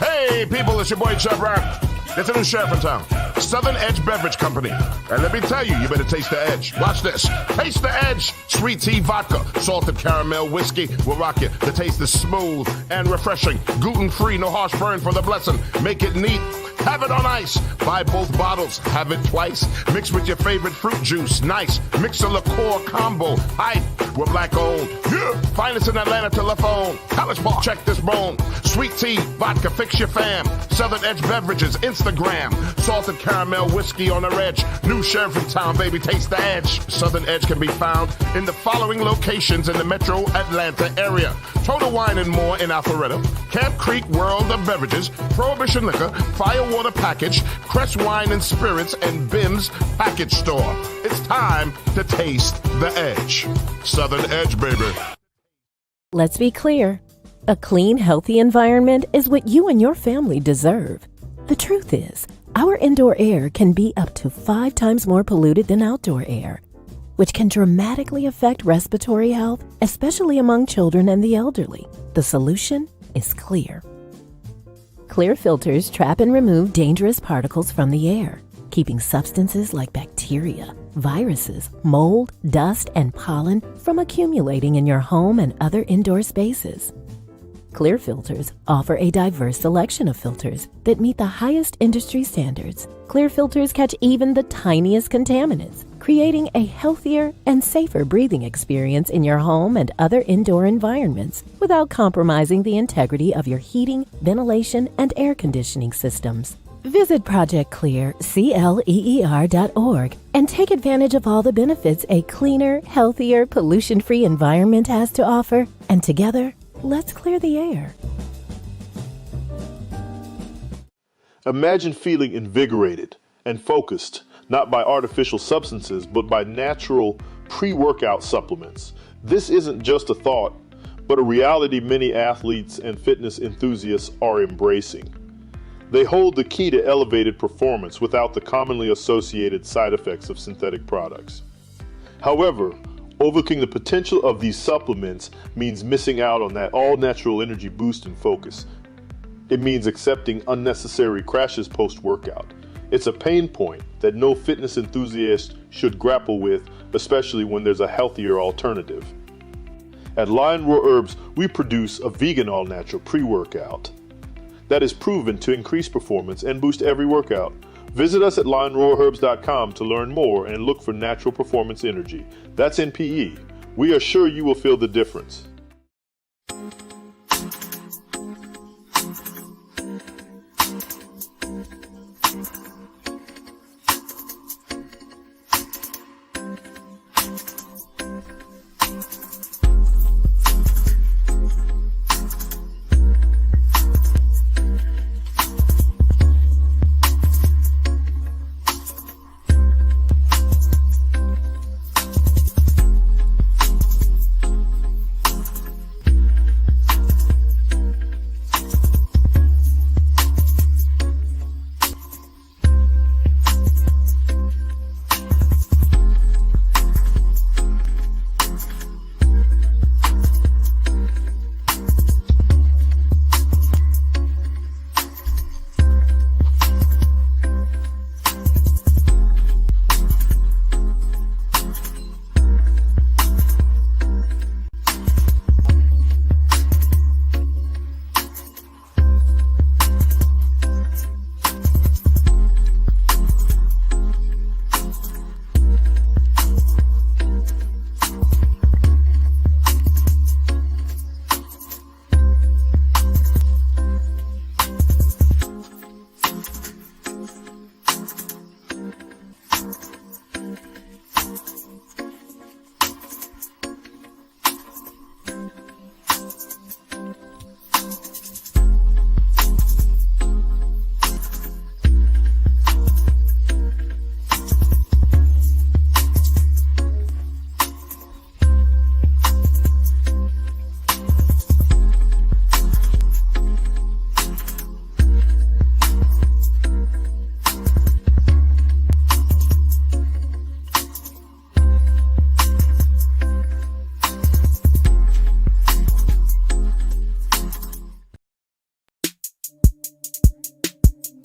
Hey, people, it's your boy Chub Rap. There's a new sheriff in town, Southern Edge Beverage Company. And let me tell you, you better taste the edge. Watch this. Taste the edge. Sweet tea vodka, salted caramel whiskey will rock you. The taste is smooth and refreshing. Gluten-free, no harsh burn for the blessing. Make it neat. Have it on ice. Buy both bottles. Have it twice. Mix with your favorite fruit juice. Nice. Mix a liqueur combo. Hype. We're black owned. Yeah. Finest in Atlanta telephone. College Park. Check this bone. Sweet tea, vodka, fix your fam. Southern Edge Beverages, Instagram. Salted caramel whiskey on the edge. New sheriff in town, baby. Taste the edge. Southern Edge can be found in the following locations in the metro Atlanta area. Total Wine and More in Alpharetta. Camp Creek World of Beverages. Prohibition Liquor. Firewater Package. Crest Wine and Spirits. And Bim's Package Store. It's time to taste the edge. Southern Edge, baby. Let's be clear. A clean, healthy environment is what you and your family deserve. The truth is, our indoor air can be up to 5 times more polluted than outdoor air, which can dramatically affect respiratory health, especially among children and the elderly. The solution is clear. Clear filters trap and remove dangerous particles from the air, keeping substances like bacteria, viruses, mold, dust, and pollen from accumulating in your home and other indoor spaces. Clear filters offer a diverse selection of filters that meet the highest industry standards. Clear filters catch even the tiniest contaminants, creating a healthier and safer breathing experience in your home and other indoor environments without compromising the integrity of your heating, ventilation, and air conditioning systems. Visit ProjectClear.org and take advantage of all the benefits a cleaner, healthier, pollution-free environment has to offer. And together, let's clear the air. Imagine feeling invigorated and focused, not by artificial substances, but by natural pre-workout supplements. This isn't just a thought, but a reality many athletes and fitness enthusiasts are embracing. They hold the key to elevated performance without the commonly associated side effects of synthetic products. However, overlooking the potential of these supplements means missing out on that all-natural energy boost and focus. It means accepting unnecessary crashes post-workout. It's a pain point that no fitness enthusiast should grapple with, especially when there's a healthier alternative. At Lion Roar Herbs, we produce a vegan all-natural pre-workout that is proven to increase performance and boost every workout. Visit us at lionroarherbs.com to learn more and look for natural performance energy. That's NPE. We are sure you will feel the difference.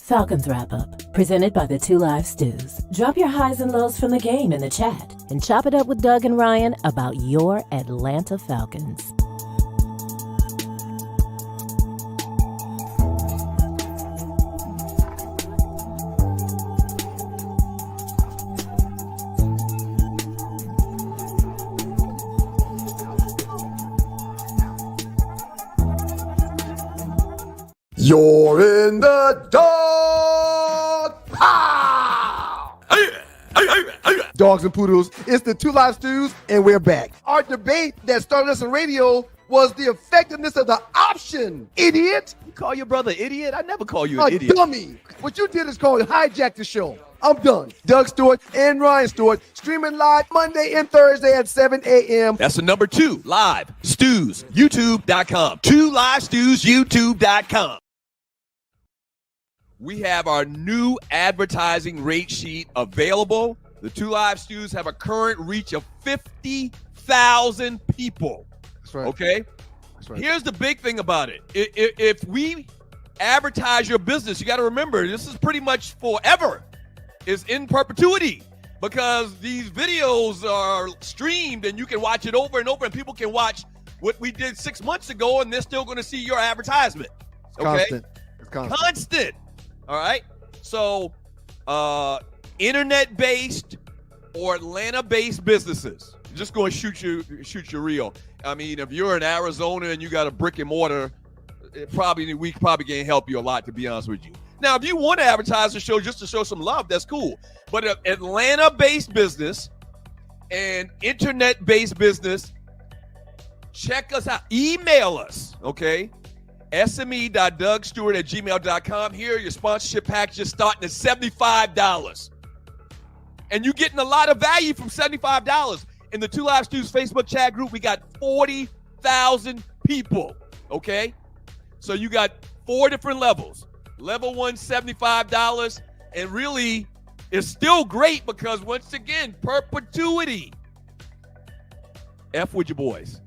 Falcons Wrap-Up, presented by the Two Live Stews. Drop your highs and lows from the game in the chat and chop it up with Doug and Ryan about your Atlanta Falcons. You're in the dog pound. Dogs and poodles, it's the Two Live Stews, and we're back. Our debate that started us on radio was the effectiveness of the option, idiot. You call your brother idiot? I never call you an idiot. Dummy. What you did is called hijack the show. I'm done. Doug Stewart and Ryan Stewart, streaming live Monday and Thursday at 7 a.m. That's the number 2 live stews, youtube.com. 2 live stews, youtube.com. We have our new advertising rate sheet available. The 2 Live Stews have a current reach of 50,000 people. That's right. Okay? That's right. Here's the big thing about it. If we advertise your business, you got to remember, this is pretty much forever. It's in perpetuity because these videos are streamed and you can watch it over and over, and people can watch what we did 6 months ago and they're still going to see your advertisement. Okay? It's constant. Constant. All right. So, internet-based or Atlanta-based businesses, just going to shoot you real. I mean, if you're in Arizona and you got a brick and mortar, we probably can't help you a lot, to be honest with you. Now, if you want to advertise the show just to show some love, that's cool. But an Atlanta-based business and internet-based business, check us out. Email us, okay? sme.dougstewart@gmail.com. Here, your sponsorship packages starting at $75. And you're getting a lot of value from $75. In the 2 Live Stews Facebook chat group, we got 40,000 people, okay? So you got 4 different levels. Level 1, $75. And really, it's still great because, once again, perpetuity. F with your boys.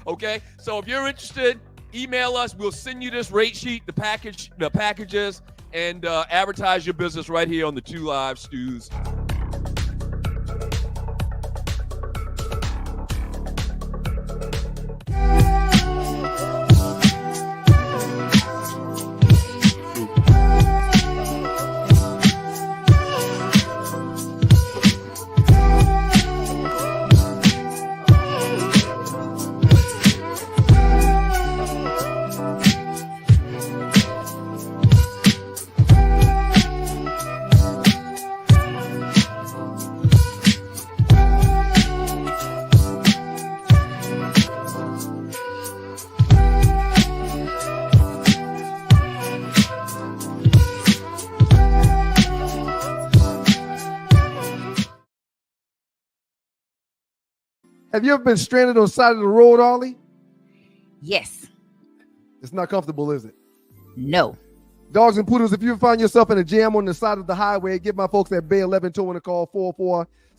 Okay? So if you're interested, email us. We'll send you this rate sheet, the packages, and advertise your business right here on the 2 Live Stews. Have you ever been stranded on the side of the road, Ollie? Yes. It's not comfortable, is it? No. Dogs and poodles, if you find yourself in a jam on the side of the highway, give my folks at Bay 11 Towing a call,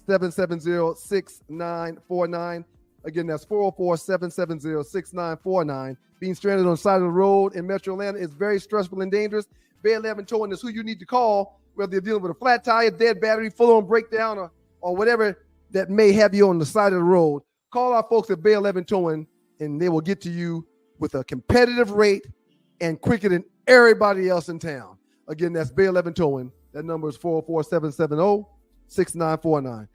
404-770-6949. Again, that's 404-770-6949. Being stranded on the side of the road in Metro Atlanta is very stressful and dangerous. Bay 11 Towing is who you need to call, whether you're dealing with a flat tire, dead battery, full-on breakdown, or whatever that may have you on the side of the road. Call our folks at Bay 11 Towing, and they will get to you with a competitive rate and quicker than everybody else in town. Again, that's Bay 11 Towing. That number is 404-770-6949.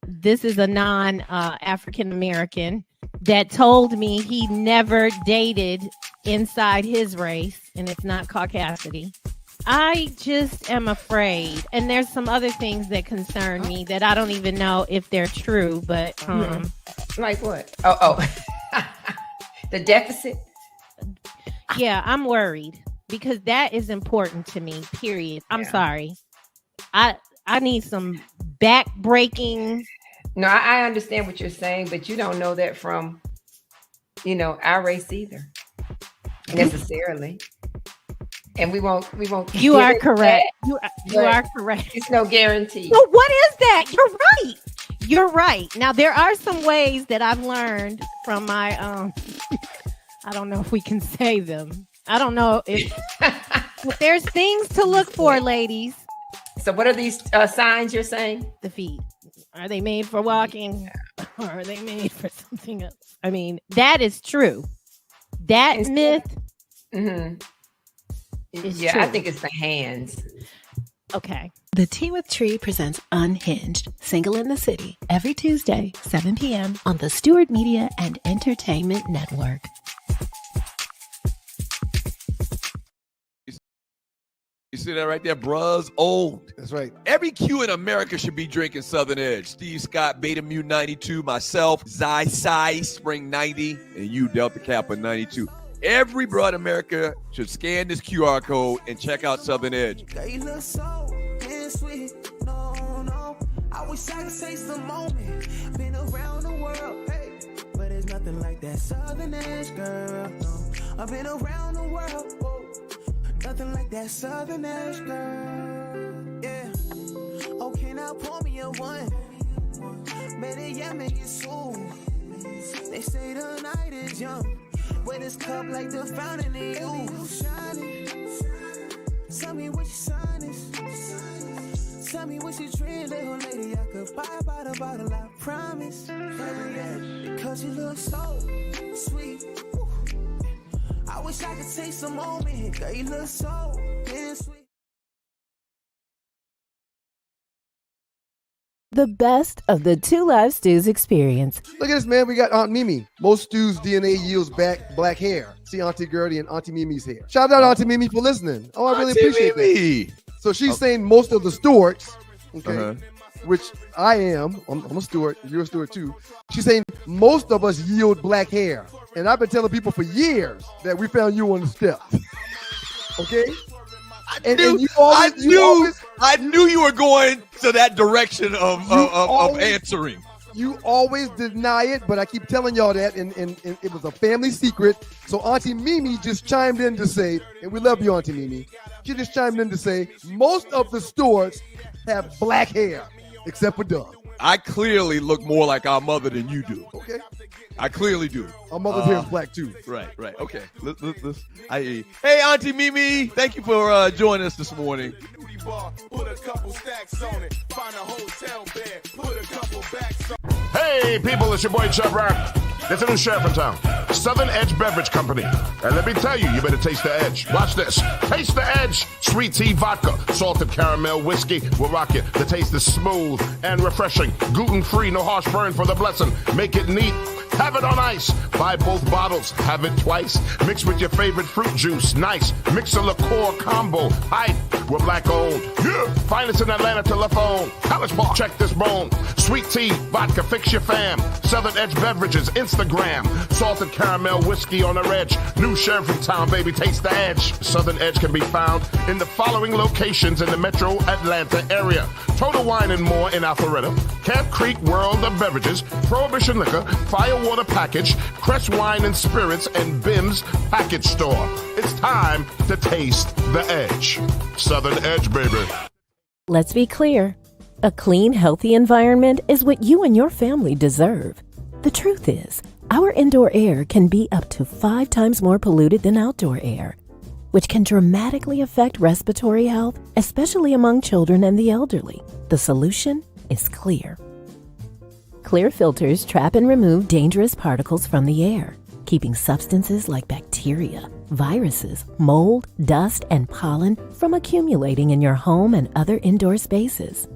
This is a non-African American that told me he never dated inside his race, and it's not caucasity. I just am afraid, and there's some other things that concern me that I don't even know if they're true, but Like what? Oh. The deficit? Yeah, I'm worried because that is important to me, period. I'm sorry. I need some back-breaking. No, I understand what you're saying, but you don't know that from, our race either, necessarily. And we won't. You are correct. You are correct. It's no guarantee. Well, what is that? You're right. You're right. Now, there are some ways that I've learned from my, I don't know if we can say them, I don't know if but there's things to look for, ladies. So what are these signs you're saying? The feet. Are they made for walking or are they made for something else? I mean, that is true. That myth is Yeah, true. I think it's the hands. Okay. The Tea with Trei presents Unhinged, Single in the City, every Tuesday, 7 p.m. on the Stewart Media and Entertainment Network. You see that right there? Bruh's old. That's right. Every Q in America should be drinking Southern Edge. Steve Scott, Beta Mu 92, myself, Zy Spring 90, and you, Delta Kappa 92. Every bruh in America should scan this QR code and check out Southern Edge. Girl, you look so sweet. No. I wish I could say some moment. Been around the world, hey. But there's nothing like that Southern Edge, girl. No. I've been around the world, whoa. Nothing like that Southern Edge, girl. Yeah. Okay, now pour me a one. Better yet, make it soon. They say the night is young. But this cup like the fountain in you. Shining. Tell me what your sign is. Tell me what you drink, little lady. I could buy by the bottle, I promise. Because you look so sweet. I wish I could take some moment. Girl, you look so sweet. The best of the Two Live Stews experience. Look at this, man. We got Aunt Mimi. Most stews DNA yields back black hair. See Auntie Gertie and Auntie Mimi's hair. Shout out Auntie Mimi for listening. Oh, I really appreciate that. So she's saying most of the Stewarts, okay, which I am. I'm a Stewart. You're a Stewart too. She's saying most of us yield black hair. And I've been telling people for years that we found you on the step. Okay? I knew you were going to that direction of answering. You always deny it, but I keep telling y'all that, and it was a family secret. So Auntie Mimi just chimed in to say, and we love you, Auntie Mimi. She just chimed in to say, most of the Stewarts have black hair, except for Doug. I clearly look more like our mother than you do. Okay. I clearly do. Our mother's hair is black too. Right. Okay. Hey, Auntie Mimi, thank you for joining us this morning. Hey, people, it's your boy Chubb Rap. There's a new sheriff in town, Southern Edge Beverage Company. And let me tell you, you better taste the edge. Watch this. Taste the edge. Sweet tea vodka, salted caramel whiskey will rock you. The taste is smooth and refreshing. Gluten-free, no harsh burn for the blessing. Make it neat. Have it on ice. Buy both bottles. Have it twice. Mix with your favorite fruit juice. Nice. Mix a liqueur combo. Hype. We're black owned. Yeah. Finest in Atlanta telephone. College Park. Check this bone. Sweet tea, vodka, fix your fam. Southern Edge Beverages, Instagram. Salted caramel whiskey on the edge. New sheriff in town, baby. Taste the edge. Southern Edge can be found in the following locations in the metro Atlanta area. Total Wine and More in Alpharetta. Camp Creek World of Beverages. Prohibition Liquor. Firewater Package. Crest Wine and Spirits and Bim's Package Store. It's time to taste the edge. Southern Edge, baby. Let's be clear. A clean, healthy environment is what you and your family deserve. The truth is, our indoor air can be up to 5 times more polluted than outdoor air, which can dramatically affect respiratory health, especially among children and the elderly. The solution is clear. Clear filters trap and remove dangerous particles from the air, keeping substances like bacteria, viruses, mold, dust, and pollen from accumulating in your home and other indoor spaces.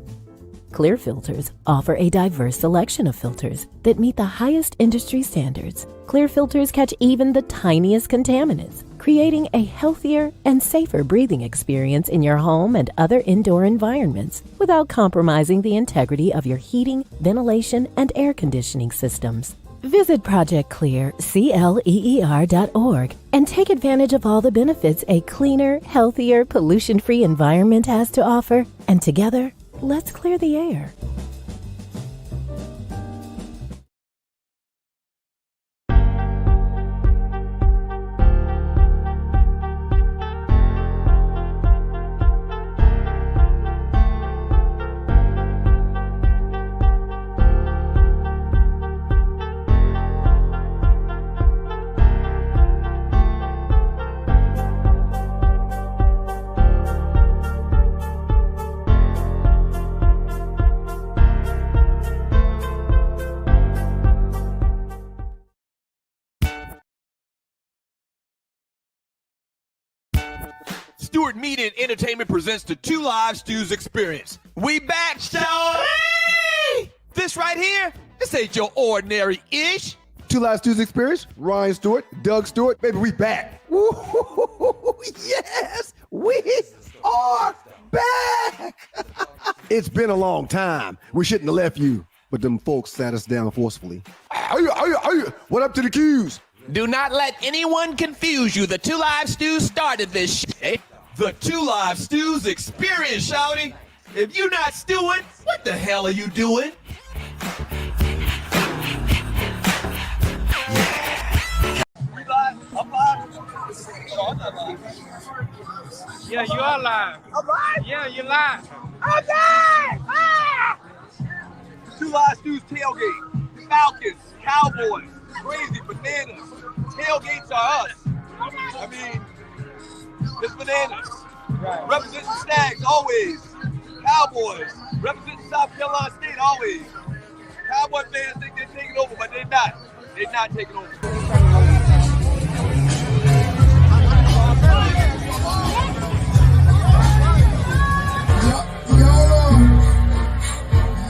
Clear filters offer a diverse selection of filters that meet the highest industry standards. Clear filters catch even the tiniest contaminants, creating a healthier and safer breathing experience in your home and other indoor environments without compromising the integrity of your heating, ventilation, and air conditioning systems. Visit ProjectClear.org and take advantage of all the benefits a cleaner, healthier, pollution-free environment has to offer. And together, let's clear the air. Stewart Media and Entertainment presents the Two Live Stews Experience. We back, Hey! This right here, this ain't your ordinary-ish. Two Live Stews Experience, Ryan Stewart, Doug Stewart, baby, we back. Woo-hoo-hoo-hoo-hoo. Yes, we are back. It's been a long time. We shouldn't have left you, but them folks sat us down forcefully. What up to the Qs? Do not let anyone confuse you. The Two Live Stews started this shit. The Two Live Stews Experience, shouty. If you're not stewing, what the hell are you doing? We live? I'm live. Oh, I'm not live. Yeah, you are live. I'm live? Yeah, you're live. I'm live! Ah! Two Live Stews Tailgate. Falcons, Cowboys, crazy bananas. Tailgates are us. I mean, it's bananas. Right. Represent the Stags always. Cowboys. Represent South Carolina State always. Cowboy fans think they're taking over, but they're not. They're not taking over.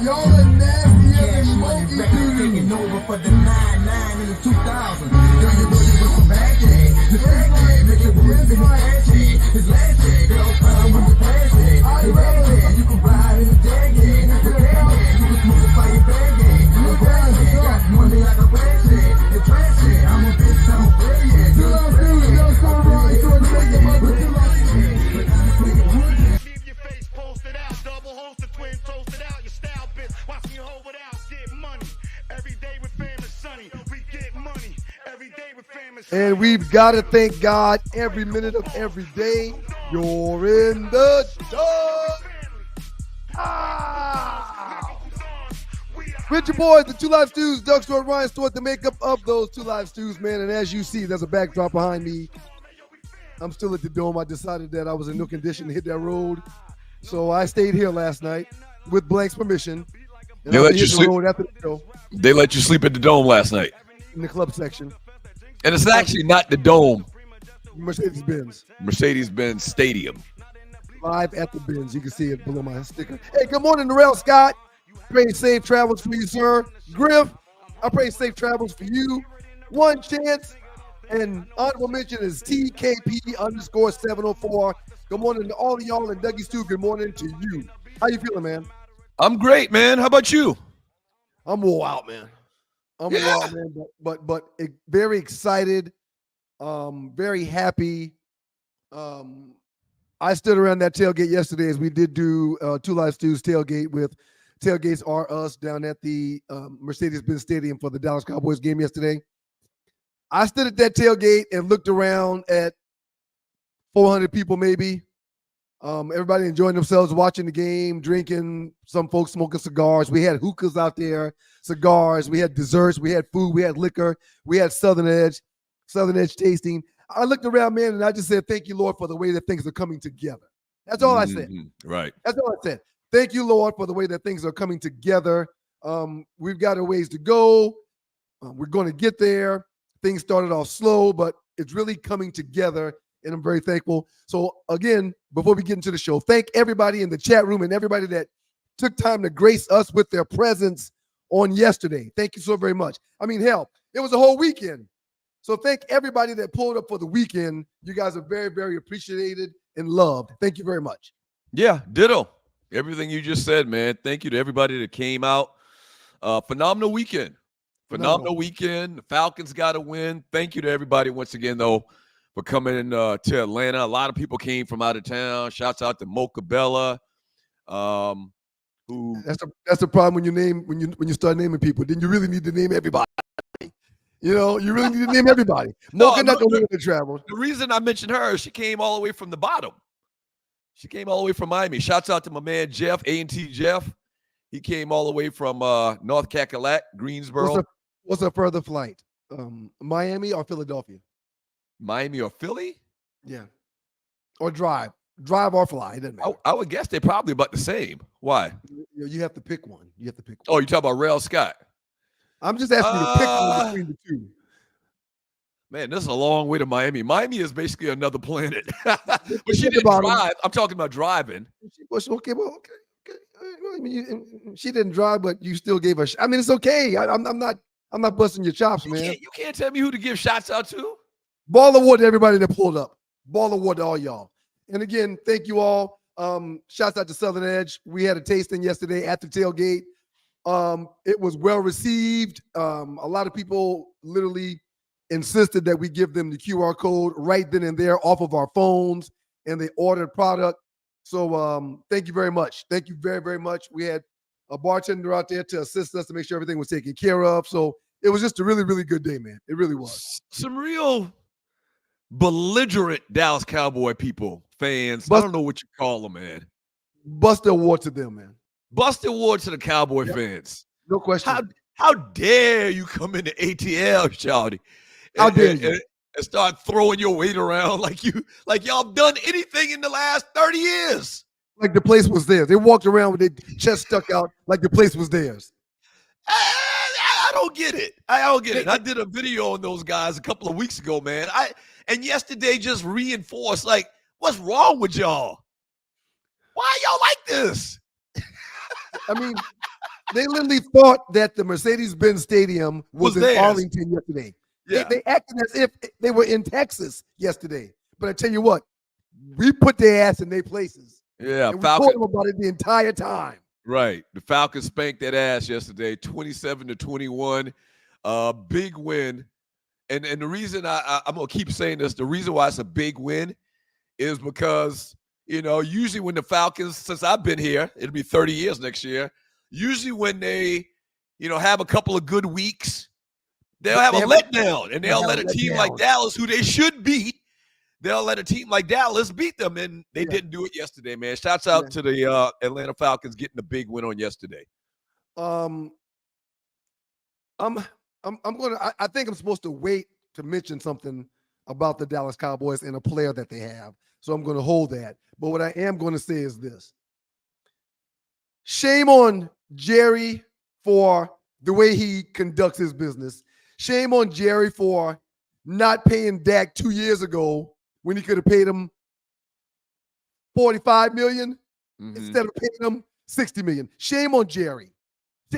Y'all are nastier than monkey taking over for the 9-9 in the 2000s. Girl, you working with the bad kid. The fat kid makes your boys in his ass kid. His last kid, girl, found with the fast kid. The red kid, you can ride in the dead kid. The dead kid, you can smoke a fire bag kid. The bad kid, got money like a red kid. The trash kid, I'm a bitch, I'm a red kid. You love dudes, you love so right, so it's like your mother, you love it. Leave your face posted out, double hosted, twin toasted out, your style bitch. Watch me hold it out, get money. Every day with famous sunny, we get money. Every day with famous sunny. And we've got to thank God every minute of every day. You're in the dark. With your boys, the Two Live Stews, Doug Stewart, Ryan Stewart, the makeup of those Two Live Stews, man. And as you see, there's a backdrop behind me. I'm still at the Dome. I decided that I was in no condition to hit that road. So I stayed here last night with Blank's permission. And They I'll let be you hitting the sleep? road after the show They let you sleep at the Dome last night. in the club section. And it's actually not the Dome. Mercedes-Benz. Mercedes-Benz Stadium. Live at the Benz. You can see it below my sticker. Hey, good morning, Narelle Scott. Pray safe travels for you, sir. Griff, I pray safe travels for you. One chance. And honorable mention is TKP_704. Good morning to all of y'all, and Dougie Stew, good morning to you. How you feeling, man? I'm great, man. How about you? I'm wore out, man. I'm wore out, man, but very excited, very happy. I stood around that tailgate yesterday as we did do Two Live Stews tailgate with Tailgates Are Us down at the Mercedes-Benz Stadium for the Dallas Cowboys game yesterday. I stood at that tailgate and looked around at 400 people maybe. Everybody enjoying themselves, watching the game, drinking, some folks smoking cigars. We had hookahs out there, cigars. We had desserts. We had food. We had liquor. We had Southern Edge tasting. I looked around, man, and I just said, thank you, Lord, for the way that things are coming together. That's all I said. Right. That's all I said. Thank you, Lord, for the way that things are coming together. We've got a ways to go. We're going to get there. Things started off slow, but it's really coming together, and I'm very thankful. So, again, before we get into the show, thank everybody in the chat room and everybody that took time to grace us with their presence on yesterday. Thank you so very much. I mean, hell, it was a whole weekend. So thank everybody that pulled up for the weekend. You guys are very, very appreciated and loved. Thank you very much. Yeah, ditto. Everything you just said, man. Thank you to everybody that came out. Phenomenal weekend. Phenomenal weekend. The Falcons got a win. Thank you to everybody once again, though, for coming to Atlanta. A lot of people came from out of town. Shouts out to Mocha Bella. Who That's the problem when you start naming people. Then you really need to name everybody. You know, you really need to name everybody. Mocha not gonna win the travel. The reason I mentioned her, she came all the way from the bottom. She came all the way from Miami. Shouts out to my man Jeff, A&T Jeff. He came all the way from North Cackalack, Greensboro. What's a further flight? Miami or Philadelphia? Miami or Philly? Yeah. Or drive. Drive or fly. It doesn't matter. I would guess they're probably about the same. Why? You have to pick one. Oh, you talking about Rail Scott? I'm just asking you to pick one between the two. Man, this is a long way to Miami. Miami is basically another planet. But she didn't drive. I'm talking about driving. Okay. I mean, she didn't drive, but you still gave her. I mean, it's okay. I'm not busting your chops, man. You can't tell me who to give shots out to. Ball award to everybody that pulled up. Ball award to all y'all. And again, thank you all. Shouts out to Southern Edge. We had a tasting yesterday at the tailgate. It was well received. A lot of people literally insisted that we give them the QR code right then and there off of our phones, and they ordered product. So thank you very much. Thank you very, very much. We had a bartender out there to assist us to make sure everything was taken care of. So it was just a really, really good day, man. It really was. Some real belligerent Dallas Cowboy people, fans. I don't know what you call them, man. Bust the award to them, man. Bust the award to the Cowboy fans. No question. How dare you come into ATL, Shawty? How dare you? And start throwing your weight around like y'all done anything in the last 30 years. Like the place was theirs. They walked around with their chest stuck out like the place was theirs. I don't get it. I don't get it. I did a video on those guys a couple of weeks ago, man. And yesterday just reinforced, like, what's wrong with y'all? Why y'all like this? I mean, they literally thought that the Mercedes-Benz Stadium was in theirs. Arlington yesterday. Yeah. They acted as if they were in Texas yesterday. But I tell you what, we put their ass in their places. Yeah, and we told them about it the entire time. Right. The Falcons spanked that ass yesterday, 27-21. Big win. And the reason I'm going to keep saying this, the reason why it's a big win is because, usually when the Falcons, since I've been here, it'll be 30 years next year, usually when they, have a couple of good weeks, they'll have a letdown, and they'll let a team like Dallas, who they should beat, they'll let a team like Dallas beat them, and they didn't do it yesterday, man. Shouts out to the Atlanta Falcons getting the big win on yesterday. I think I'm supposed to wait to mention something about the Dallas Cowboys and a player that they have. So I'm going to hold that. But what I am going to say is this. Shame on Jerry for the way he conducts his business. Shame on Jerry for not paying Dak 2 years ago when he could have paid him $45 million instead of paying him $60 million. Shame on Jerry.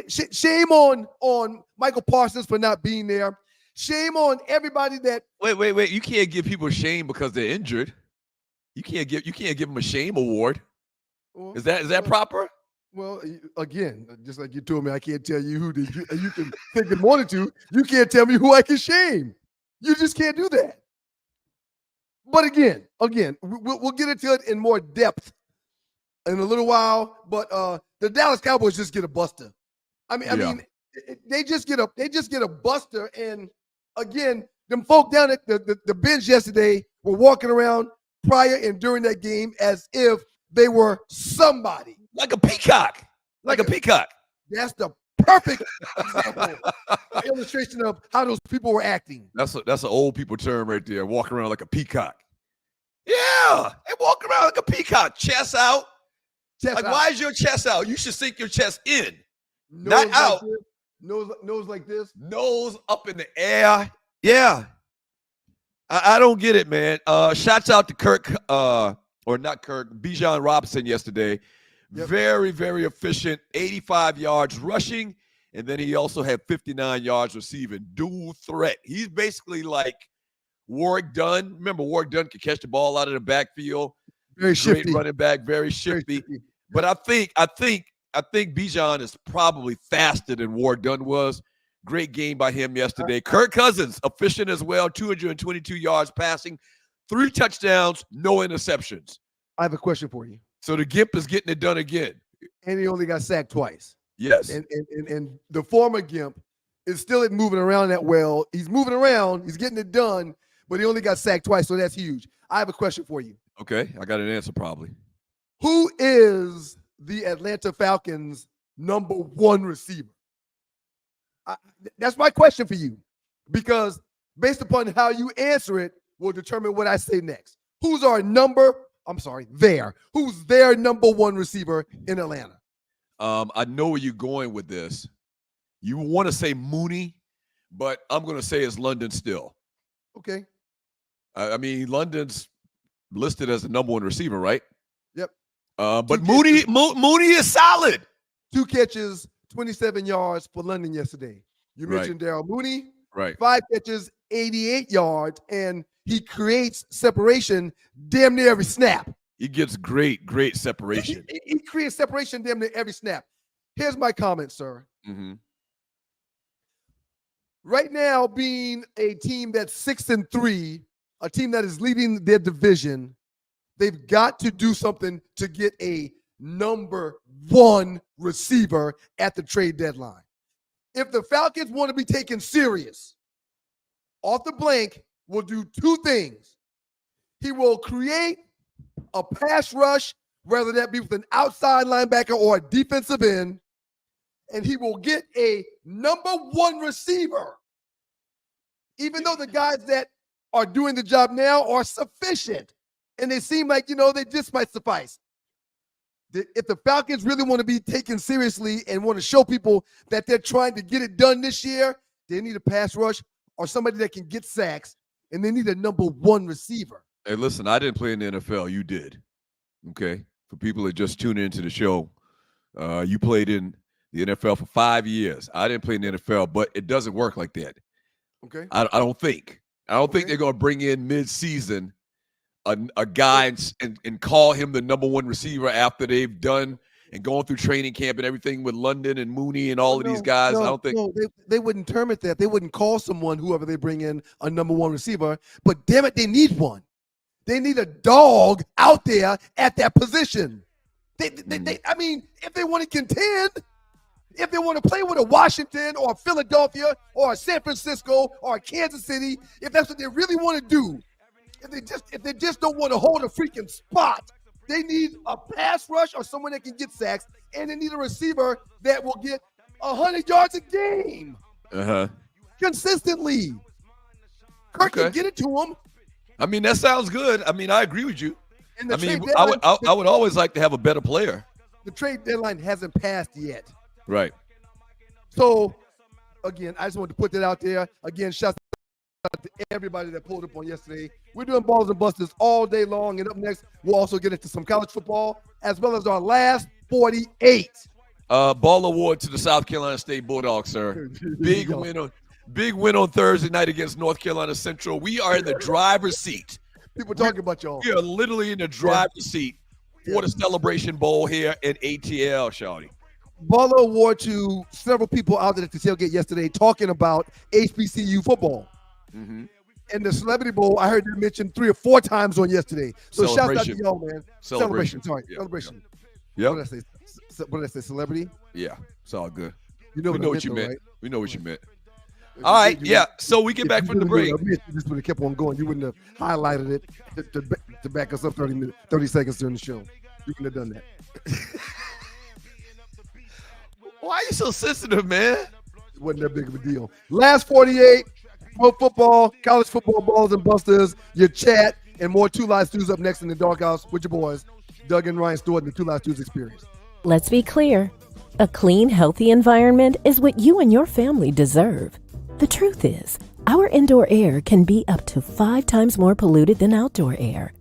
Shame on Michael Parsons for not being there. Shame on everybody that. Wait. You can't give people shame because they're injured. You can't give them a shame award. Is that proper? Well, again, just like you told me, I can't tell you who did. You can think it wanted to. You can't tell me who I can shame. You just can't do that. But again, we'll get into it in more depth in a little while. But the Dallas Cowboys just get a buster. I mean, they just get a buster. And again, them folk down at the bench yesterday were walking around prior and during that game as if they were somebody. Like a peacock. Like a peacock. That's the perfect example, illustration of how those people were acting. That's an old people term right there. Walking around like a peacock. Yeah, they walk around like a peacock. Chest out. Why is your chest out? You should sink your chest in, not out. Nose like this. Nose up in the air. Yeah. I don't get it, man. Shouts out to Kirk, or not Kirk, Bijan Robinson yesterday. Yep. Very, very efficient. 85 yards rushing, and then he also had 59 yards receiving. Dual threat. He's basically like Warwick Dunn. Remember, Warwick Dunn could catch the ball out of the backfield. Very shifty. Great running back. Very shifty. But I think Bijan is probably faster than Warwick Dunn was. Great game by him yesterday. Kirk Cousins, efficient as well. 222 yards passing, 3 touchdowns, no interceptions. I have a question for you. So the Gimp is getting it done again. And he only got sacked twice. Yes. And the former Gimp is still moving around that well. He's moving around. He's getting it done, but he only got sacked twice, so that's huge. I have a question for you. Okay. I got an answer probably. Who is the Atlanta Falcons' number 1 receiver? That's my question for you, because based upon how you answer it will determine what I say next. Who's their number 1 receiver in Atlanta? I know where you're going with this. You want to say Mooney, but I'm going to say it's London Still. Okay. I mean, London's listed as the number one receiver, right? Yep. But Mooney is solid. 2 catches, 27 yards for London yesterday. You mentioned Daryl Mooney. Right. 5 catches, 88 yards, and he creates separation damn near every snap. He gets great separation. He creates separation damn near every snap. Here's my comment, sir. Mm-hmm. Right now, being a team that's 6-3, a team that is leading their division, they've got to do something to get a number 1 receiver at the trade deadline. If the Falcons want to be taken serious, off the blank will do 2 things. He will create a pass rush, whether that be with an outside linebacker or a defensive end, and he will get a number 1 receiver, even though the guys that are doing the job now are sufficient, and they seem like, they just might suffice. If the Falcons really want to be taken seriously and want to show people that they're trying to get it done this year, they need a pass rush or somebody that can get sacks, and they need a number 1 receiver. Hey, listen, I didn't play in the NFL. You did. Okay? For people that just tune into the show, you played in the NFL for 5 years. I didn't play in the NFL, but it doesn't work like that. Okay. I don't think. I don't think they're going to bring in mid-season a guy and call him the number 1 receiver after they've done and gone through training camp and everything with London and Mooney and all of these guys. I don't think. No, they wouldn't term it that. They wouldn't call someone, whoever they bring in, a number 1 receiver. But damn it, they need one. They need a dog out there at that position. I mean, if they want to contend, if they want to play with a Washington or a Philadelphia or a San Francisco or a Kansas City, if that's what they really want to do, if they just don't want to hold a freaking spot, they need a pass rush or someone that can get sacks, and they need a receiver that will get 100 yards a game consistently. Kirk can get it to him. I mean, that sounds good. I mean, I agree with you. I mean, deadline, I would always like to have a better player. The trade deadline hasn't passed yet. Right. So, again, I just wanted to put that out there. Again, shout out to everybody that pulled up on yesterday. We're doing Balls and Busters all day long. And up next, we'll also get into some college football, as well as our last 48. Ball award to the South Carolina State Bulldogs, sir. Big win on Thursday night against North Carolina Central. We are in the driver's seat. People talking about y'all. We are literally in the driver's seat for the Celebration Bowl here at ATL, shawty. Baller award to several people out there at the tailgate yesterday talking about HBCU football. Mm-hmm. And the Celebrity Bowl, I heard you mentioned 3 or 4 times on yesterday. So shout out to y'all, man. Celebration. Sorry, yeah. celebration. Yeah. What did I say? Celebrity? Yeah, it's all good. We know what you meant. Right? We know what you meant. All right, so we get back from the break. You just would have kept on going. You wouldn't have highlighted it to back us up 30 seconds during the show. You couldn't have done that. Why are you so sensitive, man? It wasn't that big of a deal. Last 48, pro football, college football, balls and busters, your chat, and more Two Live Stews up next in the Doghouse with your boys, Doug and Ryan Stewart, and the Two Live Stews Experience. Let's be clear. A clean, healthy environment is what you and your family deserve. The truth is, our indoor air can be up to 5 times more polluted than outdoor air,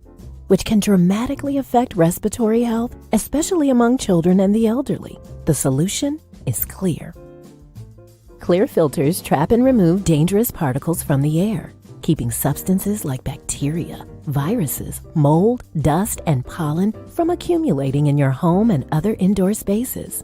which can dramatically affect respiratory health, especially among children and the elderly. The solution is clear. Clear filters trap and remove dangerous particles from the air, keeping substances like bacteria, viruses, mold, dust, and pollen from accumulating in your home and other indoor spaces.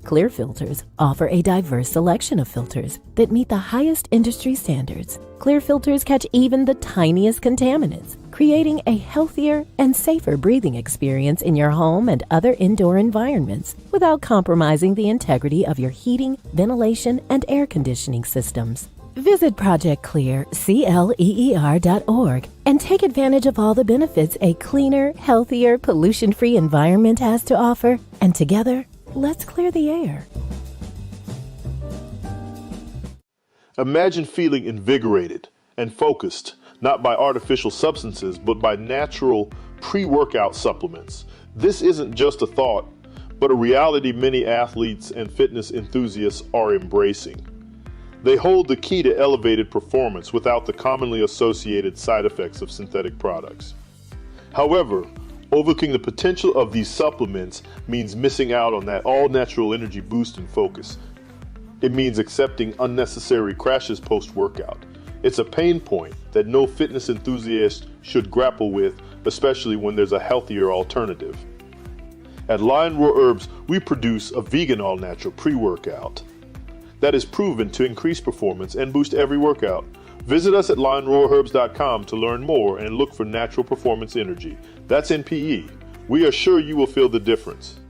Clear filters offer a diverse selection of filters that meet the highest industry standards. Clear filters catch even the tiniest contaminants, creating a healthier and safer breathing experience in your home and other indoor environments without compromising the integrity of your heating, ventilation, and air conditioning systems. Visit ProjectClear.org and take advantage of all the benefits a cleaner, healthier, pollution-free environment has to offer. And together, let's clear the air. Imagine feeling invigorated and focused, not by artificial substances, but by natural pre-workout supplements. This isn't just a thought, but a reality many athletes and fitness enthusiasts are embracing. They hold the key to elevated performance without the commonly associated side effects of synthetic products. However, overlooking the potential of these supplements means missing out on that all-natural energy boost and focus. It means accepting unnecessary crashes post-workout. It's a pain point that no fitness enthusiast should grapple with, especially when there's a healthier alternative. At Lion Roar Herbs, we produce a vegan all-natural pre-workout that is proven to increase performance and boost every workout. Visit us at lionroarherbs.com to learn more and look for natural performance energy. That's NPE. We are sure you will feel the difference.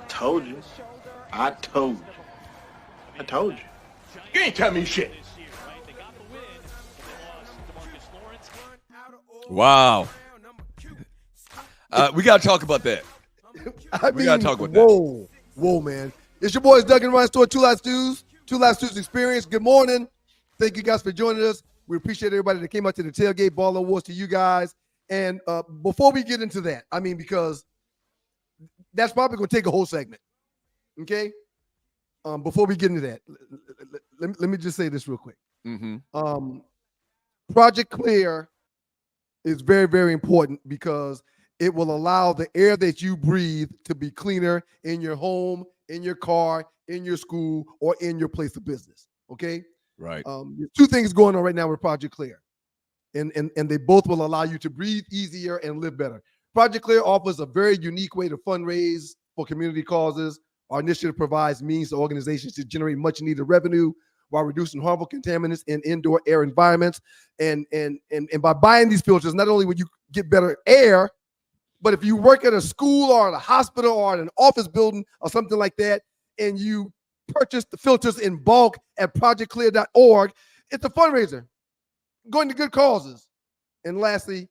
Told you. I told you. I told you. You ain't tell me shit. Wow. We got to talk about that. We got to talk about that. Whoa, man. It's your boys, Doug and Ryan Store, Two Live Stews Experience. Good morning. Thank you guys for joining us. We appreciate everybody that came out to the Tailgate Ball Awards, to you guys. And before we get into that, I mean, because that's probably going to take a whole segment. Okay? Before we get into that, let me just say this real quick. Mm-hmm. Project Clear is very, very important because it will allow the air that you breathe to be cleaner in your home, in your car, in your school, or in your place of business. Okay? Right. There's two things going on right now with Project Clear. And they both will allow you to breathe easier and live better. Project Clear offers a very unique way to fundraise for community causes. Our initiative provides means to organizations to generate much needed revenue while reducing harmful contaminants in indoor air environments. And by buying these filters, not only will you get better air, but if you work at a school or at a hospital or at an office building or something like that, and you purchase the filters in bulk at projectclear.org, it's a fundraiser going to good causes. And lastly,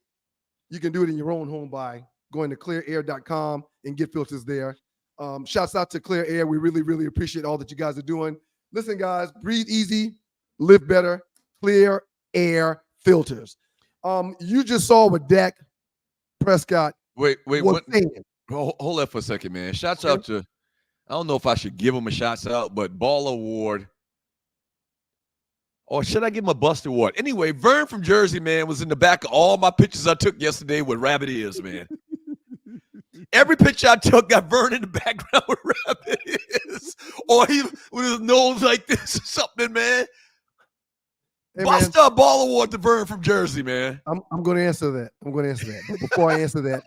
you can do it in your own home by going to clearair.com and get filters there. Shouts out to Clear Air. We really, really appreciate all that you guys are doing. Listen, guys, breathe easy, live better. Clear Air filters. You just saw what Dak Prescott Wait, was saying. Hold that for a second, man. Shouts out to, I don't know if I should give him a shouts out, but Ball Award. Or should I give him a Bust Award? Anyway, Vern from Jersey, man, was in the back of all my pictures I took yesterday with rabbit ears, man. Every picture I took got Vern in the background with rabbit ears. Or he with his nose like this or something, man. Hey, Bust a Ball Award to Vern from Jersey, man. I'm going to answer that. But before I answer that,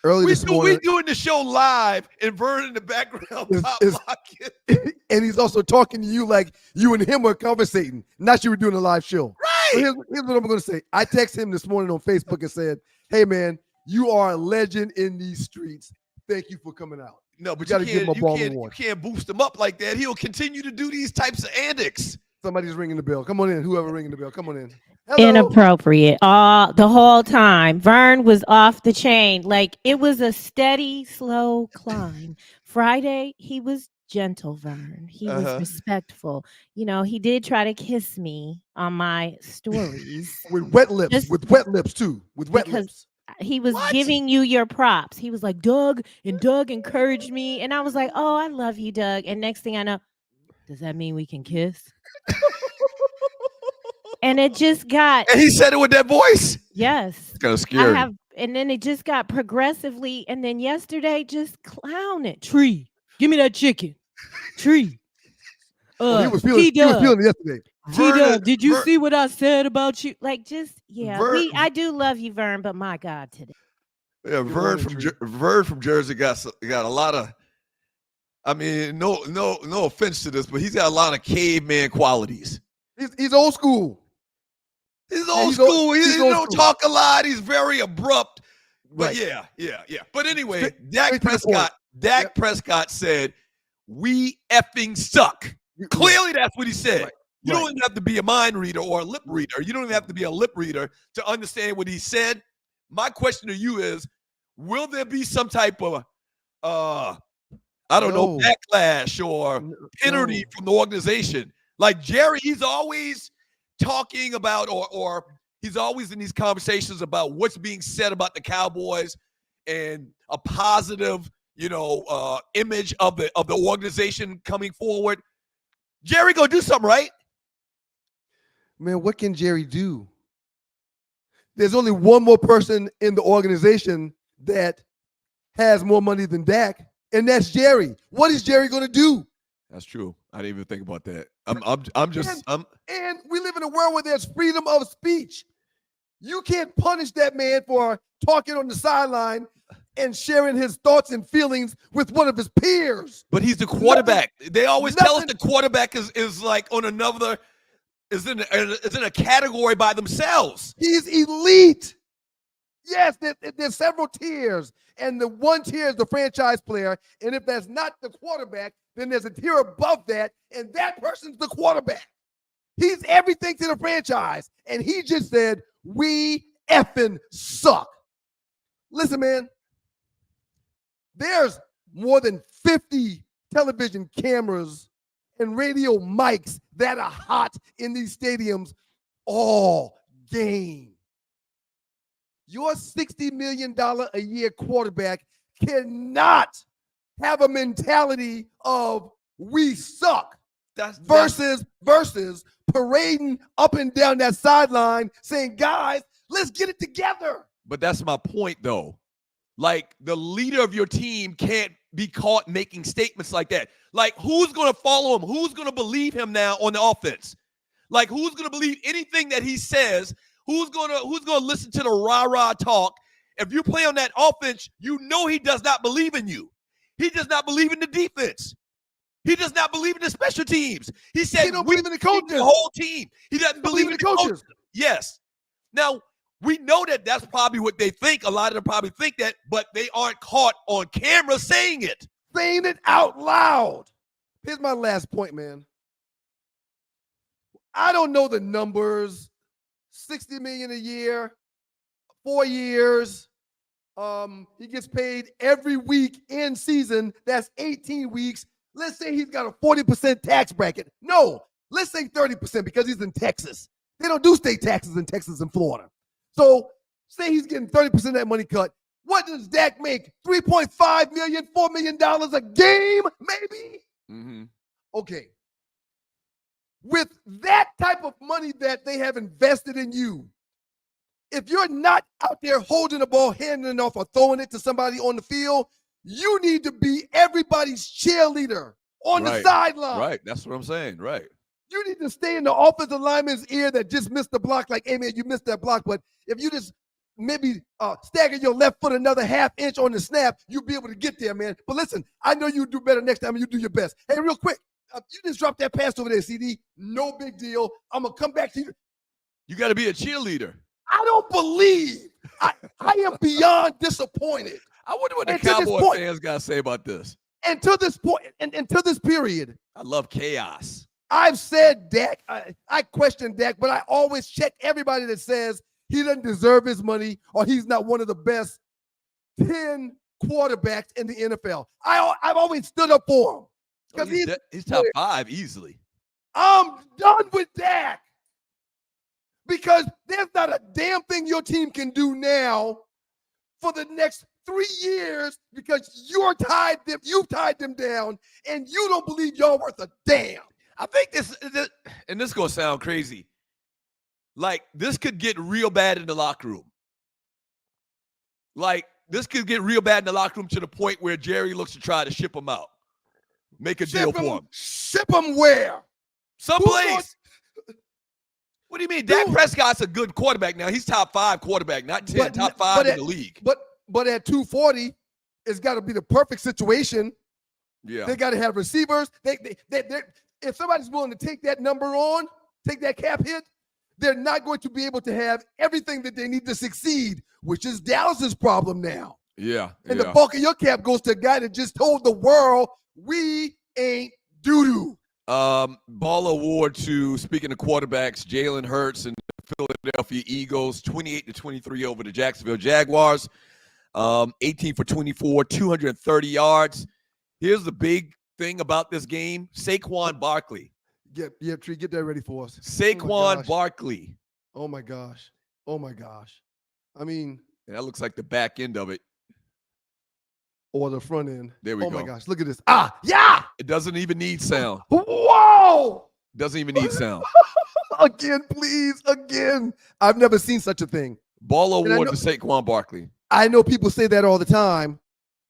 this morning, we doing the show live and Vern in the background. And he's also talking to you like you and him were conversating, not you were doing a live show. Right. So here's what I'm going to say. I texted him this morning on Facebook and said, hey, man, you are a legend in these streets. Thank you for coming out. No, but you can't boost him up like that. He'll continue to do these types of antics. Somebody's ringing the bell. Come on in. Whoever ringing the bell, come on in. Hello. Inappropriate. The whole time. Vern was off the chain. Like it was a steady, slow climb. Friday, he was gentle, Vern. He was respectful. You know, he did try to kiss me on my stories. With wet lips. With wet lips, too. With wet lips. He was giving you your props. He was like, Doug encouraged me. And I was like, oh, I love you, Doug. And next thing I know, does that mean we can kiss? And it just got. And he said it with that voice. Yes. It's kind of scary. And then it just got progressively. And then yesterday, just clowning. Trei, give me that chicken. Trei. He was feeling it yesterday. T-Dub, did you see what I said about you? Like, just, I do love you, Vern, but my God, today. Yeah, Vern from Jersey got a lot of, I mean, no offense to this, but he's got a lot of caveman qualities. He's old school. He's old school. He don't talk a lot. He's very abrupt. But yeah. But anyway, Dak Prescott said, we effing suck. Clearly, that's what he said. Right. You don't even have to be a mind reader or a lip reader. You don't even have to be a lip reader to understand what he said. My question to you is, will there be some type of, backlash or penalty from the organization? Like Jerry, he's always talking about, or he's always in these conversations about what's being said about the Cowboys and a positive, image of the organization coming forward. Jerry gonna do something right. Man, what can Jerry do? There's only one more person in the organization that has more money than Dak, and that's Jerry. What is Jerry going to do? That's true. I didn't even think about that. And we live in a world where there's freedom of speech. You can't punish that man for talking on the sideline and sharing his thoughts and feelings with one of his peers. But he's the quarterback. They always tell us the quarterback is like on another, is in a category by themselves. He's elite. Yes, there's several tiers, and the one tier is the franchise player, and if that's not the quarterback, then there's a tier above that, and that person's the quarterback. He's everything to the franchise, and he just said, we effing suck. Listen, man, there's more than 50 television cameras and radio mics that are hot in these stadiums all game. Your $60 million a year quarterback cannot have a mentality of we suck versus parading up and down that sideline saying, guys, let's get it together. But that's my point, though. Like, the leader of your team can't be caught making statements like that. Like, who's going to follow him? Who's going to believe him now on the offense? Like, who's going to believe anything that he says? Who's going to listen to the rah-rah talk? If you play on that offense, you know he does not believe in you. He does not believe in the defense. He does not believe in the special teams. He said he don't believe in the coaches. The whole team. He doesn't believe in the coaches. Yes. Now, we know that that's probably what they think. A lot of them probably think that, but they aren't caught on camera saying it. Saying it out loud. Here's my last point, man. I don't know the numbers. $60 million a year, 4 years. He gets paid every week in season. That's 18 weeks. Let's say he's got a 40% tax bracket. No, let's say 30% because he's in Texas. They don't do state taxes in Texas and Florida. So say he's getting 30% of that money cut. What does Dak make? $3.5 million, $4 million a game, maybe? Mm-hmm. Okay. With that type of money that they have invested in you, if you're not out there holding the ball, handing it off, or throwing it to somebody on the field, you need to be everybody's cheerleader on the sideline. Right. That's what I'm saying. Right. You need to stay in the offensive lineman's ear that just missed the block, like, hey, man, you missed that block. But if you just maybe stagger your left foot another half inch on the snap, you'll be able to get there, man. But listen, I know you do better next time, and you do your best. Hey, real quick, you just dropped that pass over there, CD. No big deal. I'm going to come back to you. You got to be a cheerleader. I don't believe. I am beyond disappointed. I wonder what the Cowboy fans got to say about this. And to this point, and to this period. I love chaos. I've said Dak. I question Dak, but I always check everybody that says he doesn't deserve his money or he's not one of the best 10 quarterbacks in the NFL. I've always stood up for him. Because he's top 5 easily. I'm done with Dak. Because there's not a damn thing your team can do now for the next 3 years because you've tied them down, and you don't believe y'all worth a damn. I think this is going to sound crazy. Like, this could get real bad in the locker room. Like, this could get real bad in the locker room to the point where Jerry looks to try to ship him out. Make a deal for him. Ship him where? Someplace. What do you mean? Dak Prescott's a good quarterback now. He's top 5 quarterback, not 10, top 5 in the league. But at 240, it's got to be the perfect situation. Yeah. They got to have receivers. If somebody's willing to take that number on, take that cap hit, they're not going to be able to have everything that they need to succeed, which is Dallas's problem now. Yeah. And the bulk of your cap goes to a guy that just told the world, we ain't doo-doo. Ball award to, speaking of quarterbacks, Jalen Hurts and the Philadelphia Eagles, 28-23 over the Jacksonville Jaguars, 18 for 24, 230 yards. Here's the big thing about this game, Saquon Barkley. Tree, get that ready for us. Saquon Barkley. Oh, my gosh. Oh, my gosh. I mean. And that looks like the back end of it. or the front end. There we go. Oh my gosh, look at this. Yeah. It doesn't even need sound. Whoa. Doesn't even need sound. Again, please. Again. I've never seen such a thing. Ball award to Saquon Barkley. I know people say that all the time.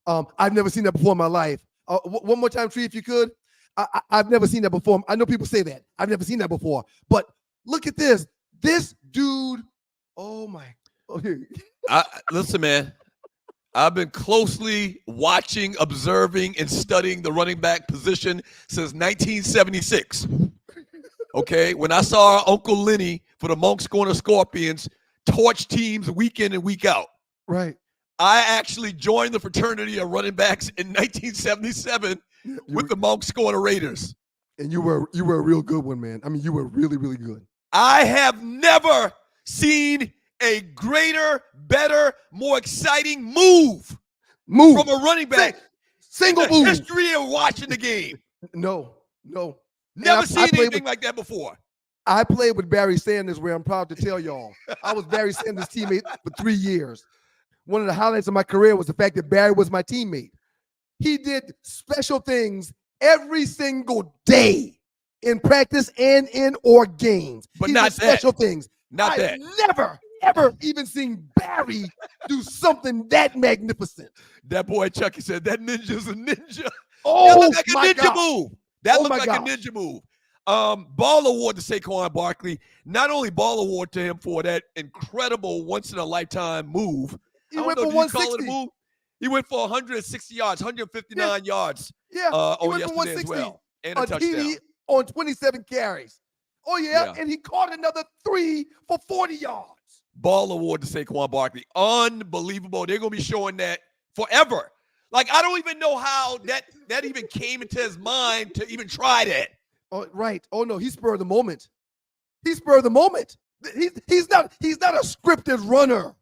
I've never seen that before in my life. One more time, Trei, if you could. I've never seen that before. I know people say that. I've never seen that before. But look at this. This dude. Oh my. Listen, man. I've been closely watching, observing, and studying the running back position since 1976. Okay, when I saw our Uncle Lenny for the Monk's Corner Scorpions torch teams week in and week out. Right. I actually joined the fraternity of running backs in 1977 with the Monk's Corner Raiders. And you were a real good one, man. I mean, you were really, really good. I have never seen a greater, better, more exciting move from a running back. Single in the move. History of watching the game. No. Never seen anything like that before. I played with Barry Sanders, where I'm proud to tell y'all. I was Barry Sanders' teammate for 3 years. One of the highlights of my career was the fact that Barry was my teammate. He did special things every single day in practice and in or games. But he not did special things. Not I've that. never, ever even seen Barry do something that magnificent. That boy Chucky said that ninja's a ninja. Oh, that looked like a my ninja God. move. That Oh, looked my like gosh. a ninja move. Ball award to Saquon Barkley. Not only ball award to him for that incredible once-in-a-lifetime move. He I don't went know, for do you call it a 160. move? He went for 160 yards, 159 yards Yeah, he on went for yesterday 160. as well. And a A touchdown. TD on 27 carries. Oh, yeah, and he caught another 3 for 40 yards. Ball award to Saquon Barkley. Unbelievable. They're going to be showing that forever. Like, I don't even know how that even came into his mind to even try that. Oh, right. Oh, no, he spurred the moment. He spurred the moment. He's not a scripted runner.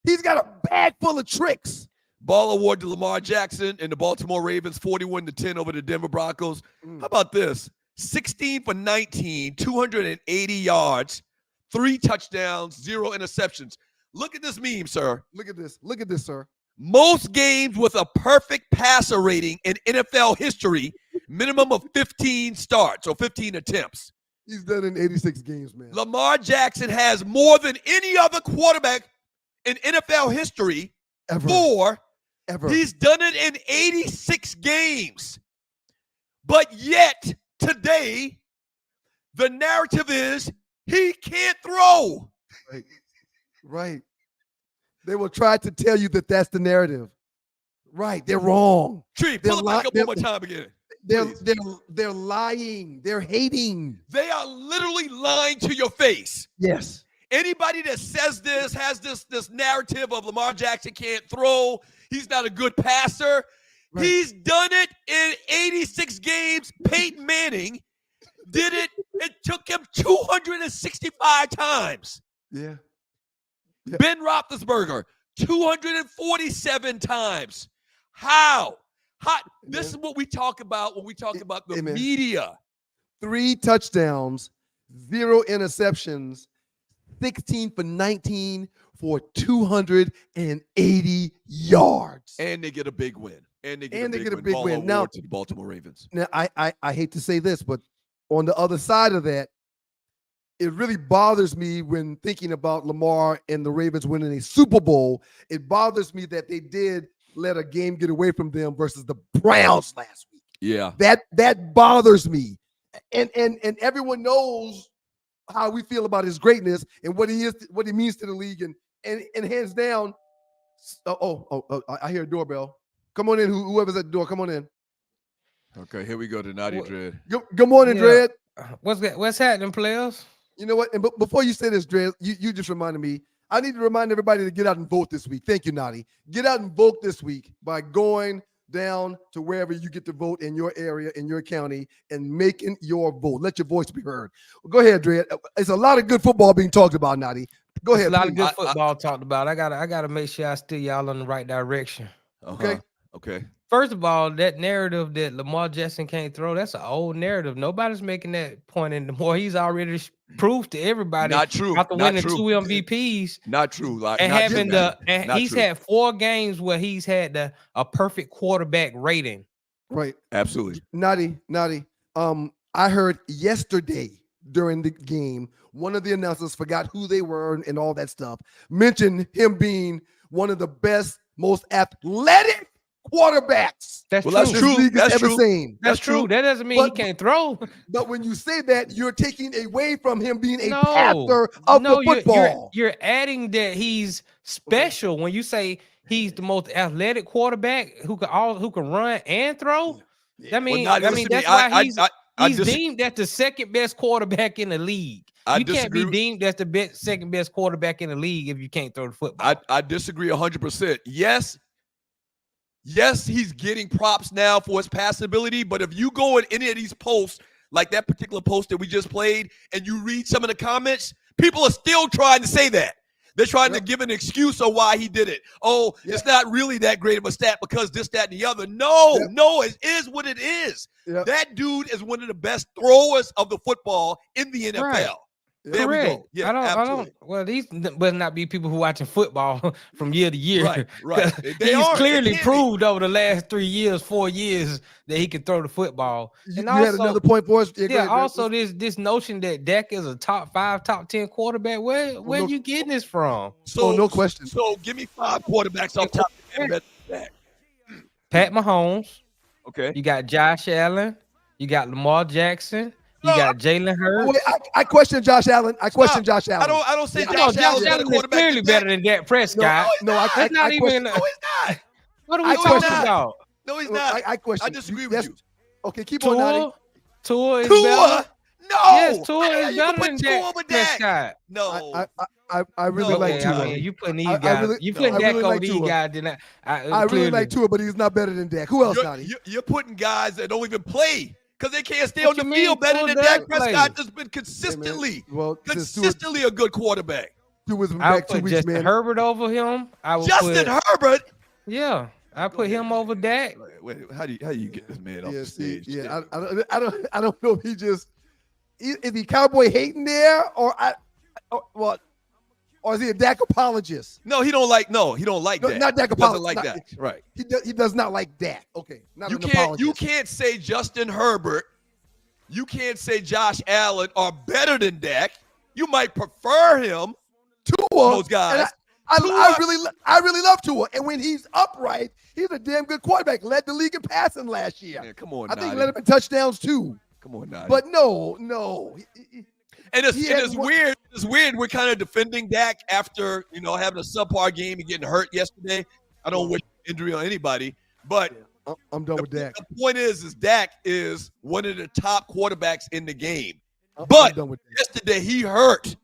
He's got a bag full of tricks. Ball award to Lamar Jackson and the Baltimore Ravens, 41-10 over the Denver Broncos. How about this? 16 for 19, 280 yards, 3 touchdowns, 0 interceptions. Look at this meme, sir. Look at this. Look at this, sir. Most games with a perfect passer rating in NFL history, minimum of 15 starts or 15 attempts. He's done in 86 games, man. Lamar Jackson has more than any other quarterback in NFL history Ever. He's done it in 86 games. But yet, today, the narrative is he can't throw. Right. They will try to tell you that that's the narrative. Right. They're wrong. Trei, pull it back up one more time again. They're lying. They're hating. They are literally lying to your face. Yes. Anybody that says this has this narrative of Lamar Jackson can't throw. He's not a good passer. Right. He's done it in 86 games. Peyton Manning did it. It took him 265 times. Yeah. Ben Roethlisberger, 247 times. How? This is what we talk about when we talk about the media. 3 touchdowns, 0 interceptions, 16 for 19 for 280 yards. And they get a big win. And they get a big win. Now to the Baltimore Ravens. Now, I hate to say this, but on the other side of that, it really bothers me when thinking about Lamar and the Ravens winning a Super Bowl. It bothers me that they did let a game get away from them versus the Browns last week. Yeah. That bothers me. And everyone knows how we feel about his greatness and what he is, what he means to the league. And hands down, I hear a doorbell. Come on in, whoever's at the door. Come on in. Okay, here we go to Naughty Dread. Good morning, Dread. What's happening, players? You know what? And before you say this, Dread, you just reminded me. I need to remind everybody to get out and vote this week. Thank you, Naughty. Get out and vote this week by going down to wherever you get to vote in your area, in your county, and making your vote. Let your voice be heard. Well, go ahead, Dread. It's a lot of good football being talked about, Naughty. Go ahead. A lot of good football talked about. I gotta make sure I steer y'all in the right direction. Okay. First of all, that narrative that Lamar Jackson can't throw, that's an old narrative. Nobody's making that point anymore. He's already proof to everybody. Not true. After Not winning true. 2 MVPs. Not true. Like, And not having true. he's had 4 games where he's had a perfect quarterback rating. Right. Absolutely. Naughty. I heard yesterday during the game, one of the announcers forgot who they were and all that stuff, mentioned him being one of the best, most athletic quarterbacks. That's Well, that's true. true. This league has That's ever true. seen. That's true. That doesn't mean he But- can't throw. But when you say that, you're taking away from him being a No. passer of the football. You're adding that he's special when you say he's the most athletic quarterback who can run and throw. That means Well, that's why he's deemed as the second best quarterback in the league. You can't be deemed as the second best quarterback in the league if you can't throw the football. I disagree 100%. Yes, he's getting props now for his passability, but if you go in any of these posts, like that particular post that we just played, and you read some of the comments, people are still trying to say that. They're trying to give an excuse of why he did it. Oh, it's not really that great of a stat because this, that, and the other. No, it is what it is. That dude is one of the best throwers of the football in the NFL. Right. There we go. Yeah, I don't. Well, these must not be people who watching football from year to year. Right. He's clearly proved over the last 3 years, 4 years that he can throw the football. You had another point for us? Yeah. Also, this notion that Dak is a top 5, top 10 quarterback. Where are you getting this from? So no question. So give me 5 quarterbacks off top of that. Pat Mahomes. Okay. You got Josh Allen. You got Lamar Jackson. You got Jalen Hurts. Wait, I question Josh Allen. I question Josh Allen. I don't say Josh Allen is clearly better than Dak Prescott. That's not even. No, he's not. What are we talking about? No, he's not. I question. I disagree with you. Okay, keep on, Nani. Tua is better. No. Yes, Tua is You better put than Tua over Dak Dak. Prescott. No. I really like Tua. You putting these guys. You putting Dak over these guys. Then I really like Tua, but he's not better than Dak. Who else, Nani? You're putting guys that don't even play because they can't stay on the field better than Dak Prescott has been consistently. Consistently a good quarterback. Tua's been I would back 2 put weeks, Justin man. Herbert over him. Justin Herbert. Yeah, I put him over Dak. Wait, how do you get this man off the stage? Yeah, I don't know if he just is he Cowboy hating there or or is he a Dak apologist? No, he don't like Dak. Not Dak He doesn't apologist. like Dak. Right. He does not like Dak. Okay. Not You an apologist. you can't say Justin Herbert. You can't say Josh Allen are better than Dak. You might prefer him. Tua, those guys. I really love Tua, and when he's upright, he's a damn good quarterback. Led the league in passing last year. Man, come on, I think he Nadi. led him in touchdowns too. Come on, Nadi. But no. And it's weird. It's weird. We're kind of defending Dak after having a subpar game and getting hurt yesterday. I don't wish injury on anybody, but I'm done with Dak. The point is Dak is one of the top quarterbacks in the game. But yesterday he hurt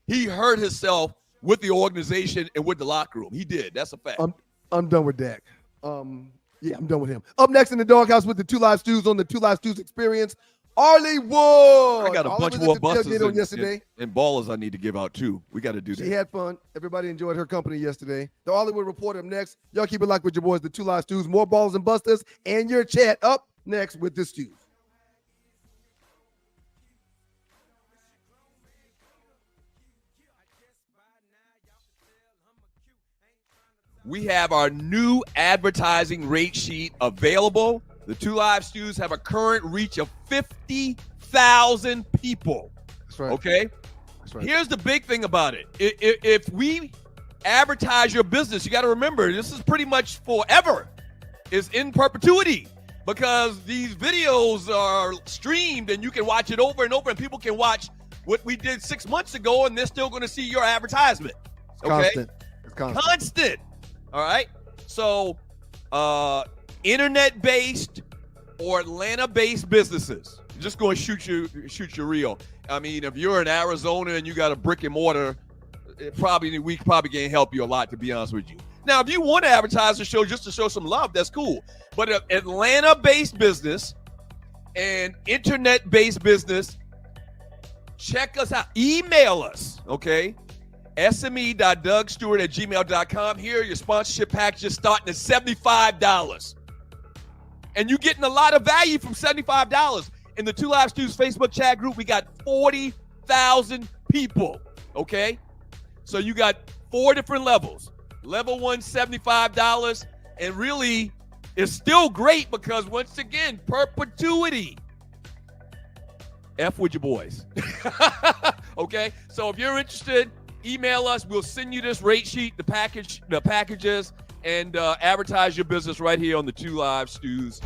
himself with the organization and with the locker room. He did. That's a fact. I'm done with Dak. Yeah, I'm done with him. Up next in the doghouse with the 2 Live Stews on the 2 Live Stews Experience. Arlie Wood. I got a Arlie bunch was more at the buses tailgate yesterday. and ballers I need to give out too. We got to do that. She had fun. Everybody enjoyed her company yesterday. The Hollywood Report up next. Y'all keep it locked with your boys, the 2 Live Stews. More balls and busters and your chat up next with the Stews. We have our new advertising rate sheet available. The 2 Live Stews have a current reach of 50,000 people. That's right. Okay? That's right. Here's the big thing about it. If we advertise your business, you got to remember, this is pretty much forever. It's in perpetuity because these videos are streamed and you can watch it over and over and people can watch what we did 6 months ago and they're still going to see your advertisement. Okay? It's Constant. All right. So, internet-based or Atlanta-based businesses, just going to shoot you real. I mean, if you're in Arizona and you got a brick and mortar, we probably can't help you a lot, to be honest with you. Now, if you want to advertise the show just to show some love, that's cool. But an Atlanta-based business and internet-based business, check us out. Email us, okay? sme.dougstewart@gmail.com. Here, your sponsorship packages starting at $75. And you're getting a lot of value from $75. In the 2 Live Stews Facebook chat group, we got 40,000 people, okay? So you got 4 different levels. Level 1, $75, and really it's still great because, once again, perpetuity. F with your boys. Okay? So if you're interested, email us. We'll send you this rate sheet, the packages, and advertise your business right here on the 2 Live Stews.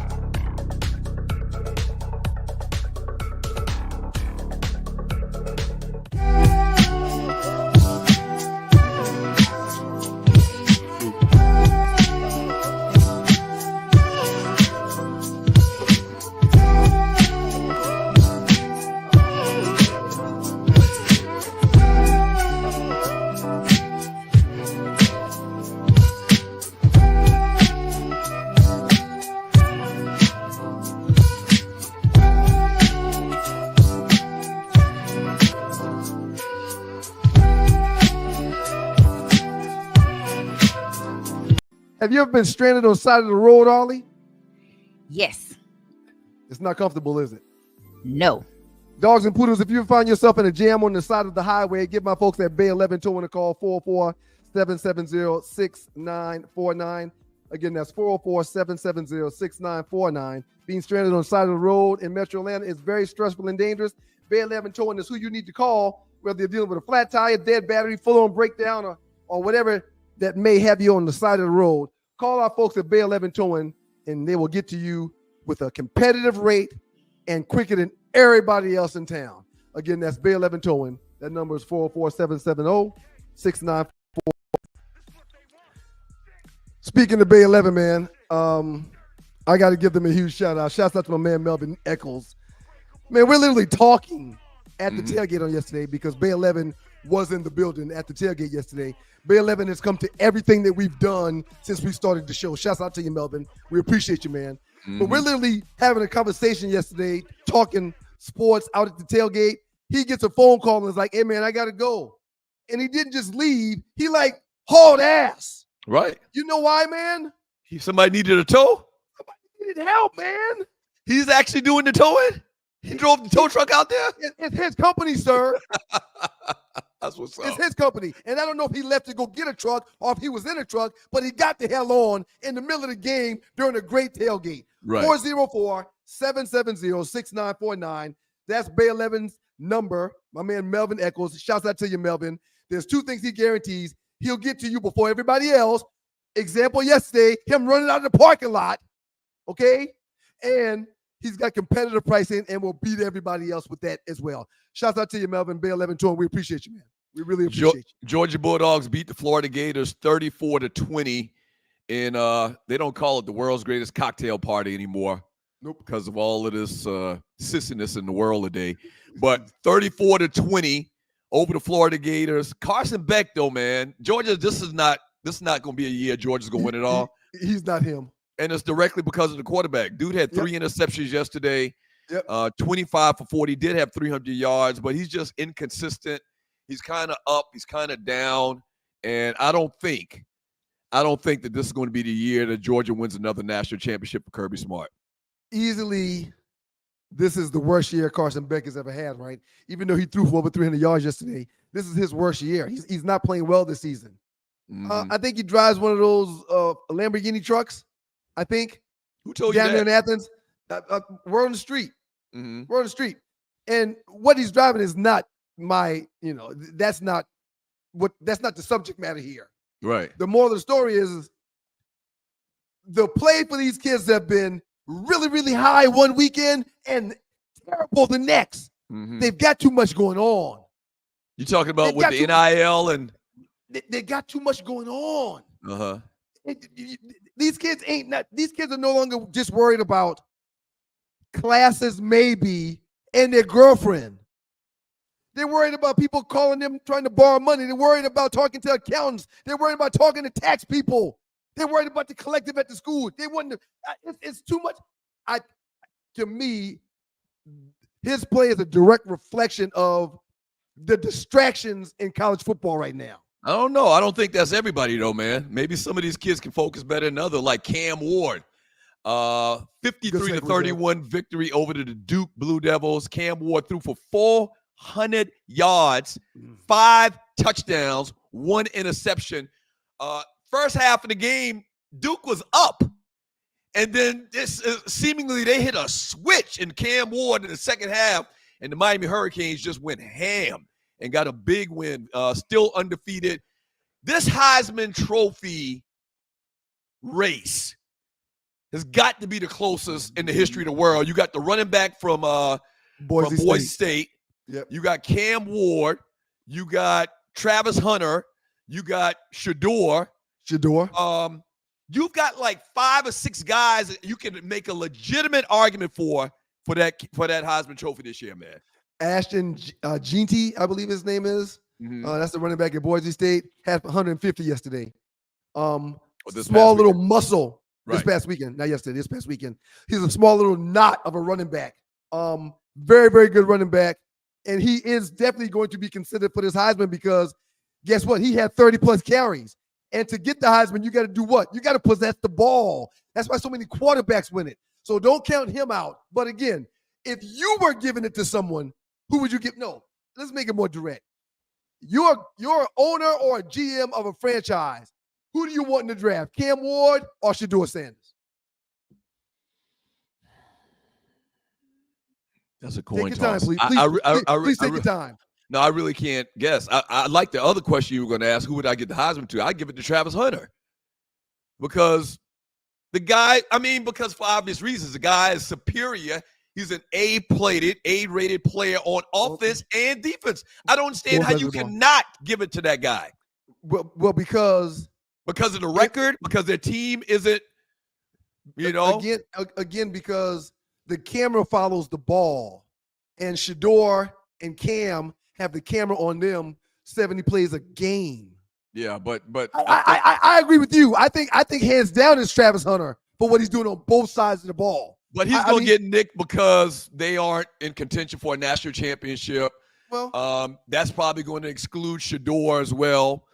Have you ever been stranded on the side of the road, Ollie? Yes. It's not comfortable, is it? No. Dogs and poodles, if you find yourself in a jam on the side of the highway, give my folks at Bay 11 Towing a call, 404-770-6949. Again, that's 404-770-6949. Being stranded on the side of the road in Metro Atlanta is very stressful and dangerous. Bay 11 Towing is who you need to call, whether you're dealing with a flat tire, dead battery, full-on breakdown, or whatever that may have you on the side of the road. Call our folks at Bay 11 Towing, and they will get to you with a competitive rate and quicker than everybody else in town. Again, that's Bay 11 Towing. That number is 404-770-6949. Speaking of Bay 11, man, I got to give them a huge shout out. Shouts out to my man Melvin Eccles. Man, we're literally talking at the tailgate on yesterday because Bay 11 was in the building at the tailgate yesterday. Bay 11 has come to everything that we've done since we started the show. Shouts out to you, Melvin. We appreciate you, man. But we're literally having a conversation yesterday, talking sports out at the tailgate. He gets a phone call and is like, hey, man, I got to go. And he didn't just leave. He like hauled ass. Right. You know why, man? Somebody needed a tow? Somebody needed help, man. He's actually doing the towing? He drove the tow truck out there? It's his company, sir. That's what's up. It's his company. And I don't know if he left to go get a truck or if he was in a truck, but he got the hell on in the middle of the game during a great tailgate. Right. 404-770-6949. That's Bay 11's number. My man Melvin Eccles. Shouts out to you, Melvin. There's 2 things he guarantees. He'll get to you before everybody else. Example yesterday, him running out of the parking lot. Okay? And he's got competitive pricing and will beat everybody else with that as well. Shouts out to you, Melvin, Bay 11 Towing. We appreciate you, man. We really appreciate you. Georgia Bulldogs beat the Florida Gators 34-20. And they don't call it the world's greatest cocktail party anymore. Nope. Because of all of this sissiness in the world today. But 34-20 over the Florida Gators. Carson Beck, though, man. Georgia, this is not going to be a year Georgia's going to win it all. He's not him. And it's directly because of the quarterback. Dude had 3 interceptions yesterday. Yep. 25 for 40. Did have 300 yards, but he's just inconsistent. He's kind of up. He's kind of down. And I don't think that this is going to be the year that Georgia wins another national championship for Kirby Smart. Easily, this is the worst year Carson Beck has ever had, right? Even though he threw for over 300 yards yesterday, this is his worst year. He's not playing well this season. I think he drives one of those Lamborghini trucks, I think. Who told you down there that? in Athens. We're on the street. Mm-hmm. We're on the street. And what he's driving is not that's not the subject matter here. Right. The moral of the story is the play for these kids have been really, really high one weekend and terrible the next. Mm-hmm. They've got too much going on. You talking about with the NIL and they got too much going on. uh-huh. These kids are no longer just worried about classes maybe and their girlfriend. They're worried about people calling them trying to borrow money. They're worried about talking to accountants. They're worried about talking to tax people. They're worried about the collective at the school. They want to. It's too much. To me, his play is a direct reflection of the distractions in college football right now. I don't know. I don't think that's everybody, though, man. Maybe some of these kids can focus better than others, like Cam Ward. 53-31 victory over the Duke Blue Devils. Cam Ward threw for 1,100 yards, 5 touchdowns, 1 interception. First half of the game, Duke was up. And then seemingly they hit a switch in Cam Ward in the second half, and the Miami Hurricanes just went ham and got a big win, still undefeated. This Heisman Trophy race has got to be the closest in the history of the world. You got the running back from Boise State. Yep. You got Cam Ward. You got Travis Hunter. You got Shador. You've got like 5 or 6 guys that you can make a legitimate argument for that Heisman Trophy this year, man. Ashton Jeanty, I believe his name is. That's the running back at Boise State. Had 150 yesterday. Small little muscle this past weekend. Not yesterday, this past weekend. He's a small little knot of a running back. Very, very good running back. And he is definitely going to be considered for this Heisman because guess what? He had 30-plus carries. And to get the Heisman, you got to do what? You got to possess the ball. That's why so many quarterbacks win it. So don't count him out. But again, if you were giving it to someone, who would you give? No, let's make it more direct. You're an owner or a GM of a franchise. Who do you want in the draft? Cam Ward or Shador Sanders? That's a coin take your toss. Time, please. Please take your time. No, I really can't guess. I like the other question you were going to ask. Who would I get the Heisman to? I'd give it to Travis Hunter. Because the guy, because for obvious reasons, the guy is superior. He's an A-rated player on offense and defense. I don't understand how you cannot give it to that guy. Well, because of the record, because their team isn't, Again, because the camera follows the ball. And Shador and Cam have the camera on them 70 plays a game. Yeah, but I agree with you. I think hands down is Travis Hunter for what he's doing on both sides of the ball. But he's going to get nicked because they aren't in contention for a national championship. Well, that's probably going to exclude Shador as well.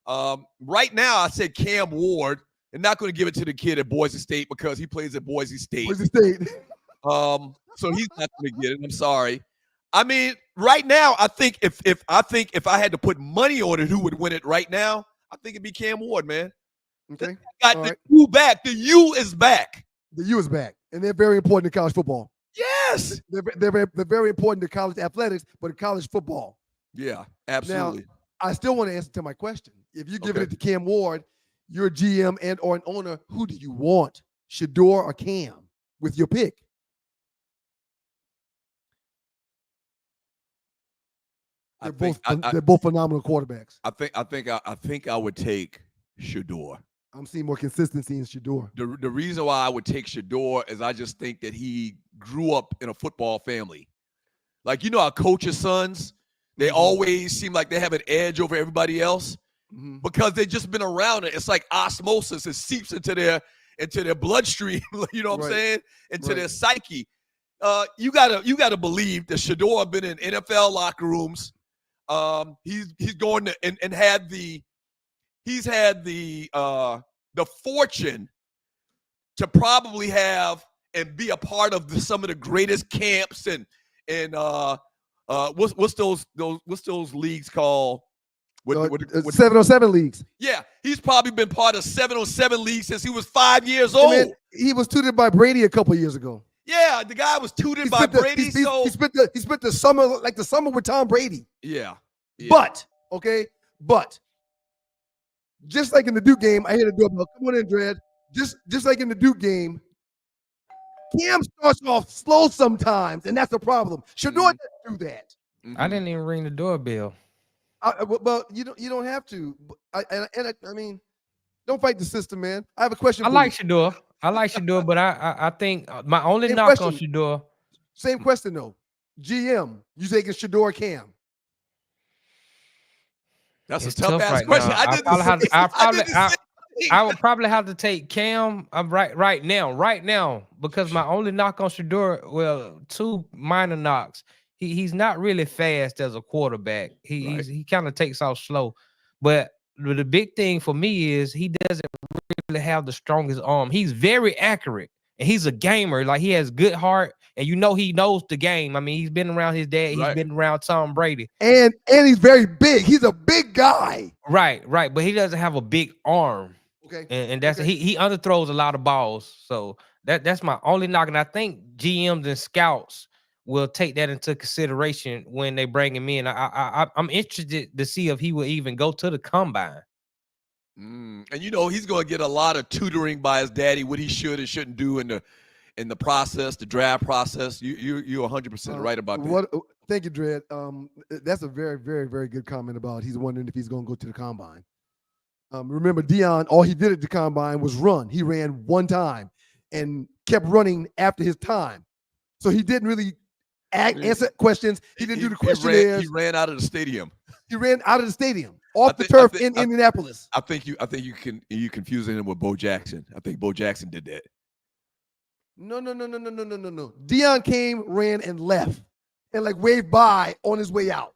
Right now, I said Cam Ward, and not going to give it to the kid at Boise State because he plays at Boise State. So he's not going to get it. I'm sorry. Right now, I think if I had to put money on it, who would win it right now? I think it'd be Cam Ward, man. Okay. Got the U back. The U is back. The U is back, and they're very important to college football. Yes, they're very important to college athletics, but to college football. Yeah, absolutely. Now, I still want to answer to my question. If you give it to Cam Ward, you're a GM and or an owner. Who do you want, Shador or Cam, with your pick? They're both phenomenal quarterbacks. I think I would take Shador. I'm seeing more consistency in Shador. The reason why I would take Shador is I just think that he grew up in a football family. Like, our coaches' sons, they always seem like they have an edge over everybody else because they've just been around it. It's like osmosis. It seeps into their bloodstream, you know what I'm saying? Into their psyche. You gotta believe that Shador been in NFL locker rooms. He's going to and had the fortune to probably have and be a part of some of the greatest camps and what's those leagues called? 707 leagues. Yeah, he's probably been part of 707 leagues since he was 5 years old. Man, he was tutored by Brady a couple of years ago. Yeah, the guy was tutored by Brady. He spent the summer with Tom Brady. Yeah. But just like in the Duke game, I hear the doorbell. Come on in, Dredd. Just like in the Duke game, Cam starts off slow sometimes, and that's a problem. Shador doesn't do that. I didn't even ring the doorbell. Well, you don't have to. Don't fight the system, man. I have a question. I like Shador, but I think my only knock on Shador. Same question though. GM, you taking Shador Cam? That's a tough ass question. I would probably have to take Cam right now because my only knock on Shador, well, 2 minor knocks. He's not really fast as a quarterback. He kind of takes off slow. But the big thing for me is he doesn't really have the strongest arm. He's very accurate and he's a gamer. Like, he has good heart, and he knows the game. I mean, he's been around his dad. He's been around Tom Brady. And he's very big. He's a big guy. Right. But he doesn't have a big arm. Okay. And that's he underthrows a lot of balls. So that's my only knock. And I think GMs and scouts will take that into consideration when they bring him in. I'm interested to see if he will even go to the combine. And he's going to get a lot of tutoring by his daddy, what he should and shouldn't do in the process, the draft process. You're 100% right about that. Thank you, Dredd. That's a very, very, very good comment about he's wondering if he's going to go to the combine. Remember, Deion, all he did at the combine was run. He ran one time and kept running after his time. So he didn't really answer questions. He didn't do the questionnaires. He ran out of the stadium. He ran out of the stadium off the turf in Indianapolis. I think you confusing him with Bo Jackson. I think Bo Jackson did that. No. Deion came, ran, and left, and waved bye on his way out.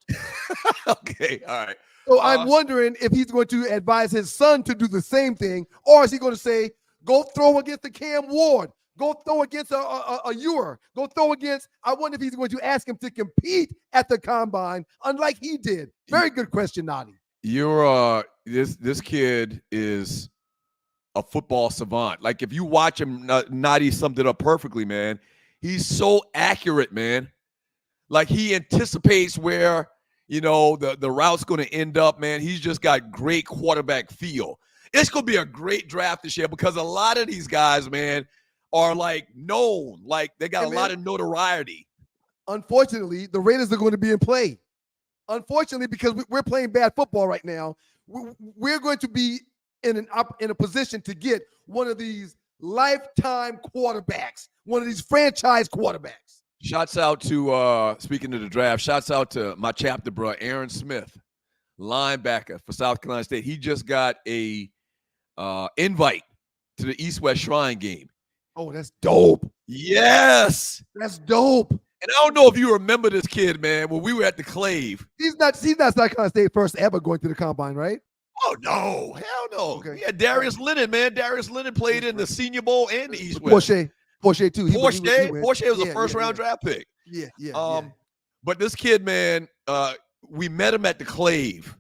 Okay, all right. So I'm wondering if he's going to advise his son to do the same thing, or is he going to say, go throw against the Cam Ward, go throw against a Ewer, go throw against. I wonder if he's going to ask him to compete at the combine, unlike he did. Very good question, Nadi. This kid is a football savant. Like, if you watch him, Nadi summed it up perfectly, man. He's so accurate, man. Like, he anticipates where the route's going to end up, man. He's just got great quarterback feel. It's going to be a great draft this year because a lot of these guys, man, are known. Like, they got a lot of notoriety. Unfortunately, the Raiders are going to be in play. Unfortunately, because we're playing bad football right now, we're going to be in a position to get one of these lifetime quarterbacks, one of these franchise quarterbacks. Shouts out to, speaking of the draft, shouts out to my chapter bro, Aaron Smith, linebacker for South Carolina State. He just got a invite to the East-West Shrine game. Oh, that's dope. Yes. That's dope. And I don't know if you remember this kid, man, when we were at the Clave. He's not South Carolina State first ever going to the combine, right? Oh, no. Hell no. Okay. Yeah, Darius Leonard, man. Darius Leonard played in the Senior Bowl and the East-West. Porsche too. Porsche was a first-round draft pick. Yeah. But this kid, man, we met him at the Clave.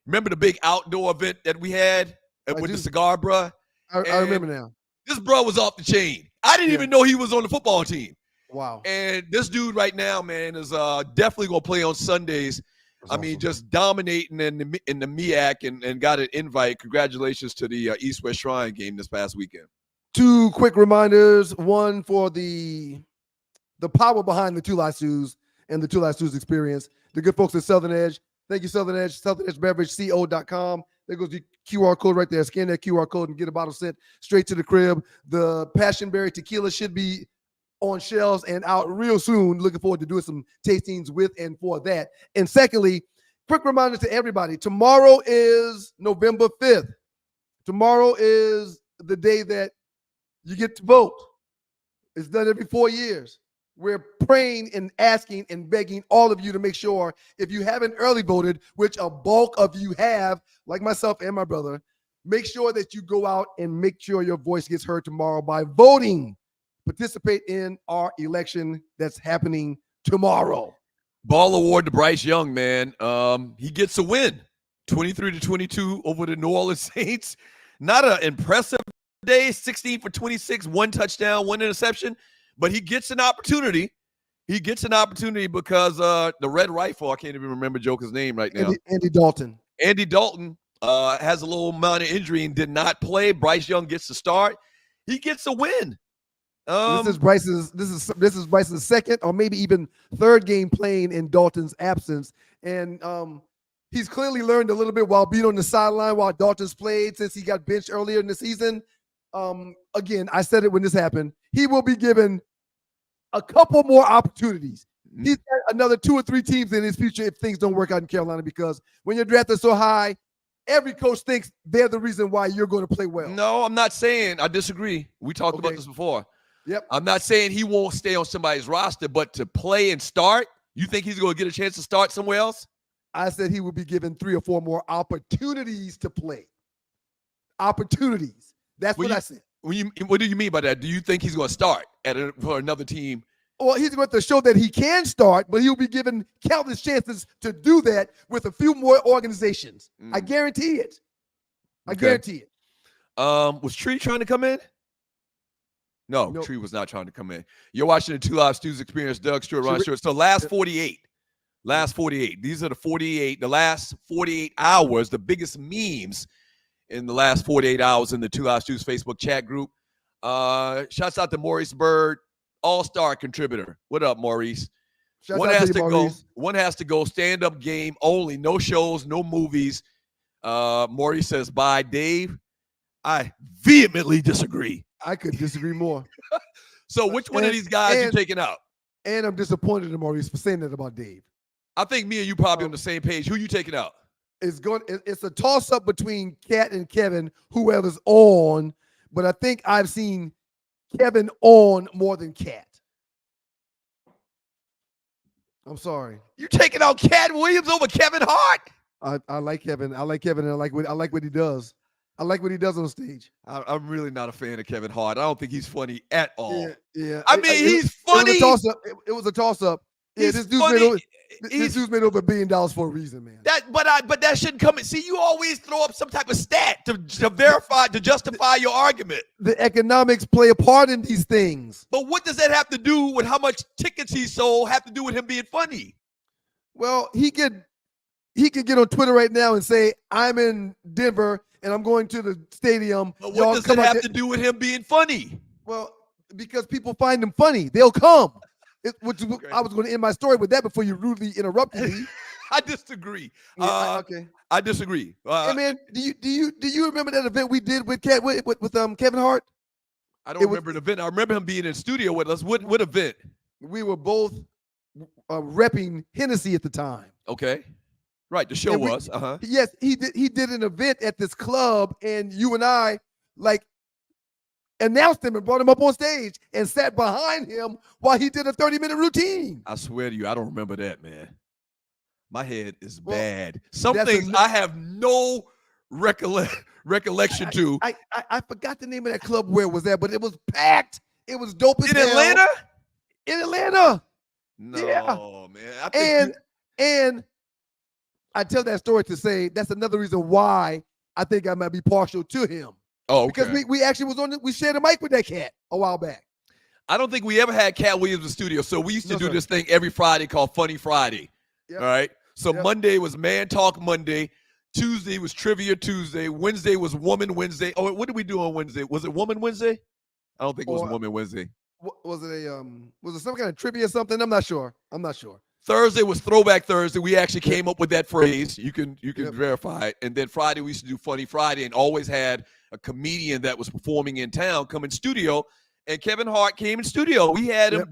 Remember the big outdoor event that we had with the cigar, bruh? I remember now. This bro was off the chain. I didn't even know he was on the football team. Wow. And this dude right now, man, is definitely going to play on Sundays. I mean, just dominating in the MEAC and got an invite. Congratulations to the East-West Shrine game this past weekend. Two quick reminders. One for the power behind the Two Live Stews and the Two Live Stews experience. The good folks at Southern Edge. Thank you, Southern Edge. Southern Edge Beverage, CO.com. There goes the QR code right there. Scan that QR code and get a bottle sent straight to the crib. The Passionberry Tequila should be on shelves and out real soon. Looking forward to doing some tastings with and for that. And secondly, quick reminder to everybody. Tomorrow is November 5th. Tomorrow is the day that you get to vote. It's done every 4 years. We're praying and asking and begging all of you to make sure, if you haven't early voted, which a bulk of you have, like myself and my brother, make sure that you go out and make sure your voice gets heard tomorrow by voting. Participate in our election that's happening tomorrow. Ball award to Bryce Young, man. He gets a win, 23-22 over the New Orleans Saints. Not an impressive day, 16 for 26, 1 touchdown, 1 interception, but he gets an opportunity. He gets an opportunity because the Red Rifle, I can't even remember Joker's name right now. Andy Dalton. Andy Dalton has a little amount of injury and did not play. Bryce Young gets to start. He gets a win. This is Bryce's second or maybe even third game playing in Dalton's absence, and he's clearly learned a little bit while being on the sideline while Dalton's played since he got benched earlier in the season. Again, I said it when this happened. He will be given a couple more opportunities. He's got another 2 or 3 teams in his future if things don't work out in Carolina, because when you're drafted so high, every coach thinks they're the reason why you're going to play well. No, I'm not saying. I disagree. We talked about this before. Yep. I'm not saying he won't stay on somebody's roster, but to play and start, you think he's going to get a chance to start somewhere else? I said he will be given 3 or 4 more opportunities to play. Opportunities. That's what I said. What do you mean by that? Do you think he's going to start for another team? Well, he's going to show that he can start, but he'll be given countless chances to do that with a few more organizations. I guarantee it. I guarantee it. Was Trei trying to come in? No, nope. Trei was not trying to come in. You're watching the Two Live Stews Experience. Doug Stewart, Ron Stewart. So last 48. These are the last 48 hours, the biggest memes in the last 48 hours in the Two Live Stews Facebook chat group. Shouts out to Maurice Bird, all-star contributor. What up, Maurice? One has to go stand-up game only. No shows, no movies. Maurice says, bye, Dave. I vehemently disagree. I could disagree more. So which one of these guys you taking out? And I'm disappointed in Maurice for saying that about Dave. I think me and you probably on the same page. Who you taking out? It's a toss-up between Cat and Kevin, whoever's on, but I think I've seen Kevin on more than Cat. I'm sorry. You taking out Cat Williams over Kevin Hart? I like Kevin. I like Kevin, and I like what he does. I like what he does on stage. I'm really not a fan of Kevin Hart. I don't think he's funny at all. Yeah. I mean, he's funny. It was a toss-up. Yeah, this dude's made over $1 billion for a reason, man. But that shouldn't come in. See, you always throw up some type of stat to verify, to justify your argument. The economics play a part in these things. But what does that have to do with how much tickets he sold? Have to do with him being funny? Well, he could get on Twitter right now and say, I'm in Denver and I'm going to the stadium. But what does it have to do with him being funny? Well, because people find him funny. They'll come. I was going to end my story with that before you rudely interrupted me. I disagree. Okay. I disagree. Hey man, do you remember that event we did with Kevin Hart? I don't remember the event. I remember him being in studio with us. What event? We were both repping Hennessy at the time. Okay. Right, the show was. Yes, he did an event at this club, and you and I announced him and brought him up on stage and sat behind him while he did a 30-minute routine. I swear to you, I don't remember that, man. My head is bad. Some things I have no recollection to. I forgot the name of that club where it was at, but it was packed. It was dope as hell. Atlanta? In Atlanta. No, yeah. man. And I tell that story to say that's another reason why I think I might be partial to him. Oh, okay. Because we actually we shared a mic with that cat a while back. I don't think we ever had Cat Williams in the studio. So we used to do this thing every Friday called Funny Friday. Yep. All right. So Monday was Man Talk Monday. Tuesday was Trivia Tuesday. Wednesday was Woman Wednesday. Oh, what did we do on Wednesday? Was it Woman Wednesday? I don't think it was Woman Wednesday. Was it some kind of trivia or something? I'm not sure. Thursday was Throwback Thursday. We actually came up with that phrase. You can verify it. And then Friday we used to do Funny Friday and always had a comedian that was performing in town come in studio. And Kevin Hart came in studio. We had him.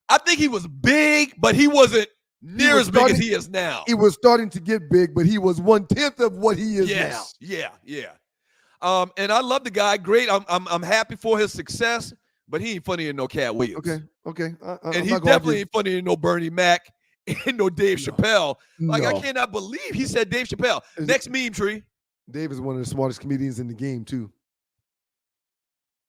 I think he was big, but he wasn't near as big as he is now. He was starting to get big, but he was 1/10 of what he is now. Yeah. And I love the guy. Great. I'm happy for his success, but he ain't funny in no Cat Williams. Okay. And he definitely ain't funny in no Bernie Mac and no Dave Chappelle. I cannot believe he said Dave Chappelle. Next meme, Trei. Dave is one of the smartest comedians in the game, too.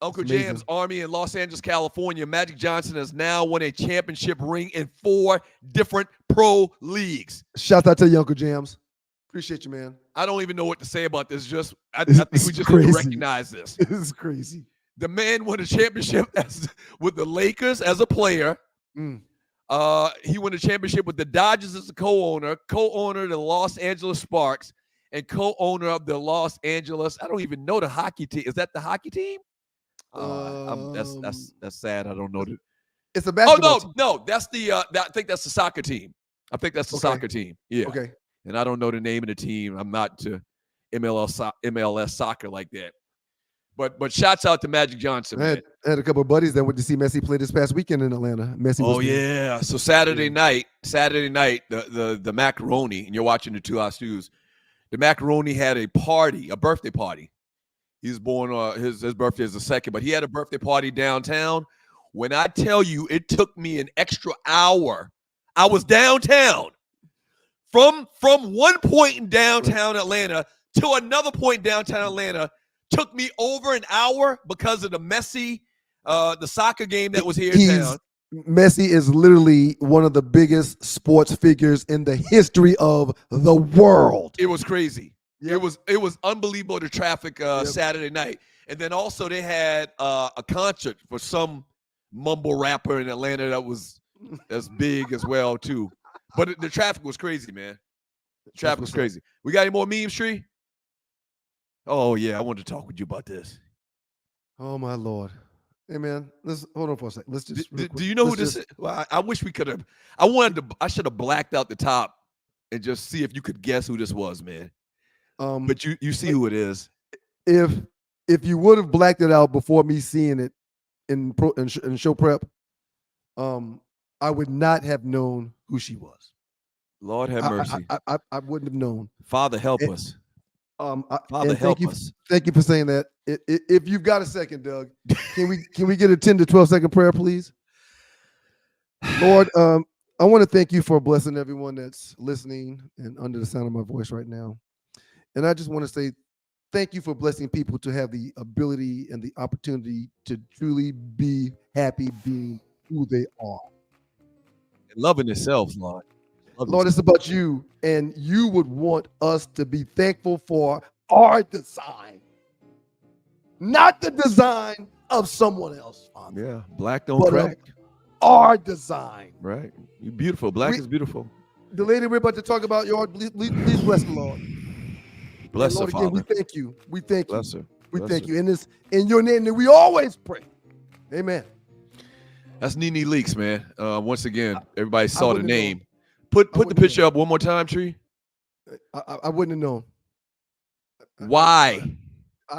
Uncle Jam's Army in Los Angeles, California. Magic Johnson has now won a championship ring in 4 different pro leagues. Shout out to you, Uncle Jams. Appreciate you, man. I don't even know what to say about this. I think we just need to recognize this. This is crazy. The man won a championship with the Lakers as a player. He won a championship with the Dodgers as a co-owner of the Los Angeles Sparks, and co-owner of the Los Angeles. I don't even know the hockey team. Is that the hockey team? That's sad. I don't know. It's a basketball team. No. That's I think that's the soccer team. I think that's the soccer team. Yeah. Okay. And I don't know the name of the team. I'm not to MLS soccer like that. But shouts out to Magic Johnson. I had a couple of buddies that went to see Messi play this past weekend in Atlanta. Messi was there. So Saturday night, the Macaroni, and you're watching the 2 Hour Stews. The Macaroni had a birthday party. He was born, his birthday is the 2nd, but he had a birthday party downtown. When I tell you it took me an extra hour, I was downtown. From one point in downtown Atlanta to another point in downtown Atlanta Took me over an hour because of the Messi, the soccer game that was here in town. Messi is literally one of the biggest sports figures in the history of the world. It was crazy. Yep. It was unbelievable, the traffic Saturday night. And then also they had a concert for some mumble rapper in Atlanta that was as big as well too. But the traffic was crazy, man. The traffic was crazy. We got any more memes, Trei? Oh yeah, I wanted to talk with you about this. Oh my Lord. Hey man, let's hold on for a second. Let's just. Do you know who this is? Well, I wish we could have. I should have blacked out the top and just see if you could guess who this was, man. But you see who it is. If you would have blacked it out before me seeing it in show prep, I would not have known who she was. Lord have mercy. I wouldn't have known. Father, help us. Father, help us. Thank you for saying that. If you've got a second, Doug, can we get a 10 to 12 second prayer, please? Lord, I want to thank you for blessing everyone that's listening and under the sound of my voice right now. And I just want to say thank you for blessing people to have the ability and the opportunity to truly be happy being who they are. Loving themselves, Lord. Lord, it's about you, and you would want us to be thankful for our design, not the design of someone else, Father. Yeah, black don't crack. Our design. Right. You're beautiful. Black is beautiful. The lady we're about to talk about, please bless the Lord. Bless her, Lord, Father. again, we thank you. We thank Bless you. her. We Bless thank her. you. In your name that we always pray. Amen. That's Nene Leakes, man. Once again, everybody saw the name. Put the picture up one more time, Trei. I wouldn't have known. Why?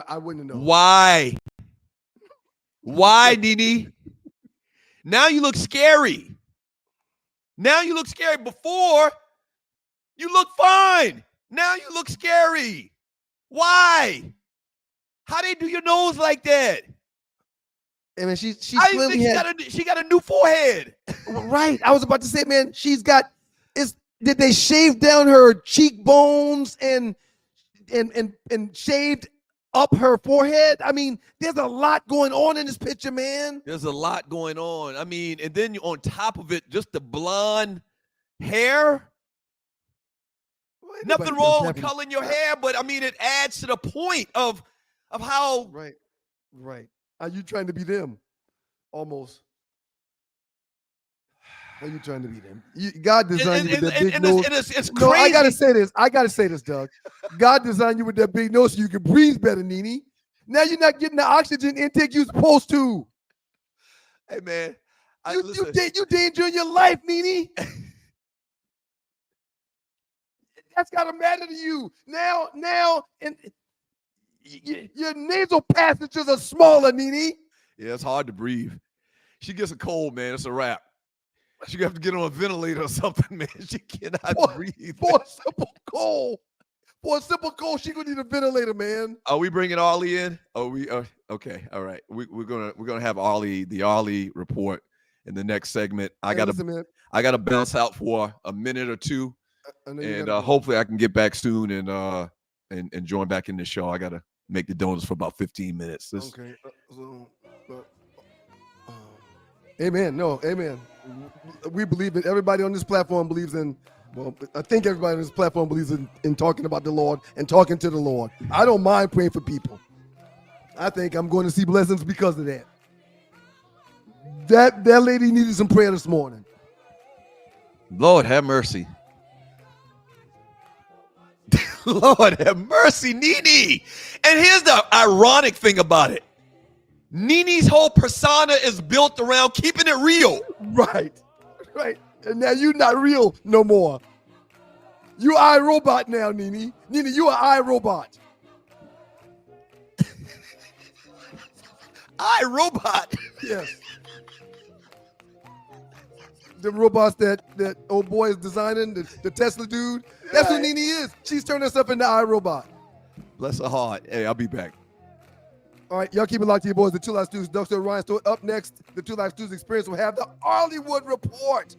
I wouldn't have known. Why? Why, Nene? Now you look scary. Now you look scary. Before, you look fine. Now you look scary. Why? How they do your nose like that? I mean, she I clearly think she got a new forehead. Right. I was about to say, man, did they shave down her cheekbones and shaved up her forehead? I mean, there's a lot going on in this picture, man. There's a lot going on. I mean, and then on top of it, just the blonde hair. Nothing wrong with coloring your hair, but I mean, it adds to the point of how. Right. Are you trying to be them? Almost. Are you trying to be them? God designed you with that big nose. It's crazy. No, I gotta say this, Doug. God designed you with that big nose so you can breathe better, Nene. Now you're not getting the oxygen intake you're supposed to. Hey, man. You endangering your life, Nene. That's gotta matter to you. Now, and your nasal passages are smaller, Nene. Yeah, it's hard to breathe. She gets a cold, man. It's a wrap. She have to get on a ventilator or something, man. She cannot breathe. For a simple cold, she gonna need a ventilator, man. Are we bringing Ollie in? Oh, we are. Okay, all right. We're gonna have the Ollie report in the next segment. I gotta bounce out for a minute or two, and hopefully I can get back soon and join back in the show. I gotta make the donuts for about 15 minutes. Okay. Amen. No, amen. We believe in, everybody on this platform believes in, well, I think everybody on this platform believes in talking about the Lord and talking to the Lord. I don't mind praying for people. I think I'm going to see blessings because of that. That lady needed some prayer this morning. Lord have mercy. Lord have mercy, Nene. And here's the ironic thing about it. Nene's whole persona is built around keeping it real. Right. And now you're not real no more. You iRobot now, Nene. Nene, you are iRobot. iRobot? Yes. The robots that old boy is designing, the Tesla dude. That's what Nene is. She's turned herself into iRobot. Bless her heart. Hey, I'll be back. All right, y'all keep it locked to your boys. The Two Live Stews, Doug Ryan Stewart. Up next, the Two Live Stews Experience will have the Hollywood Report.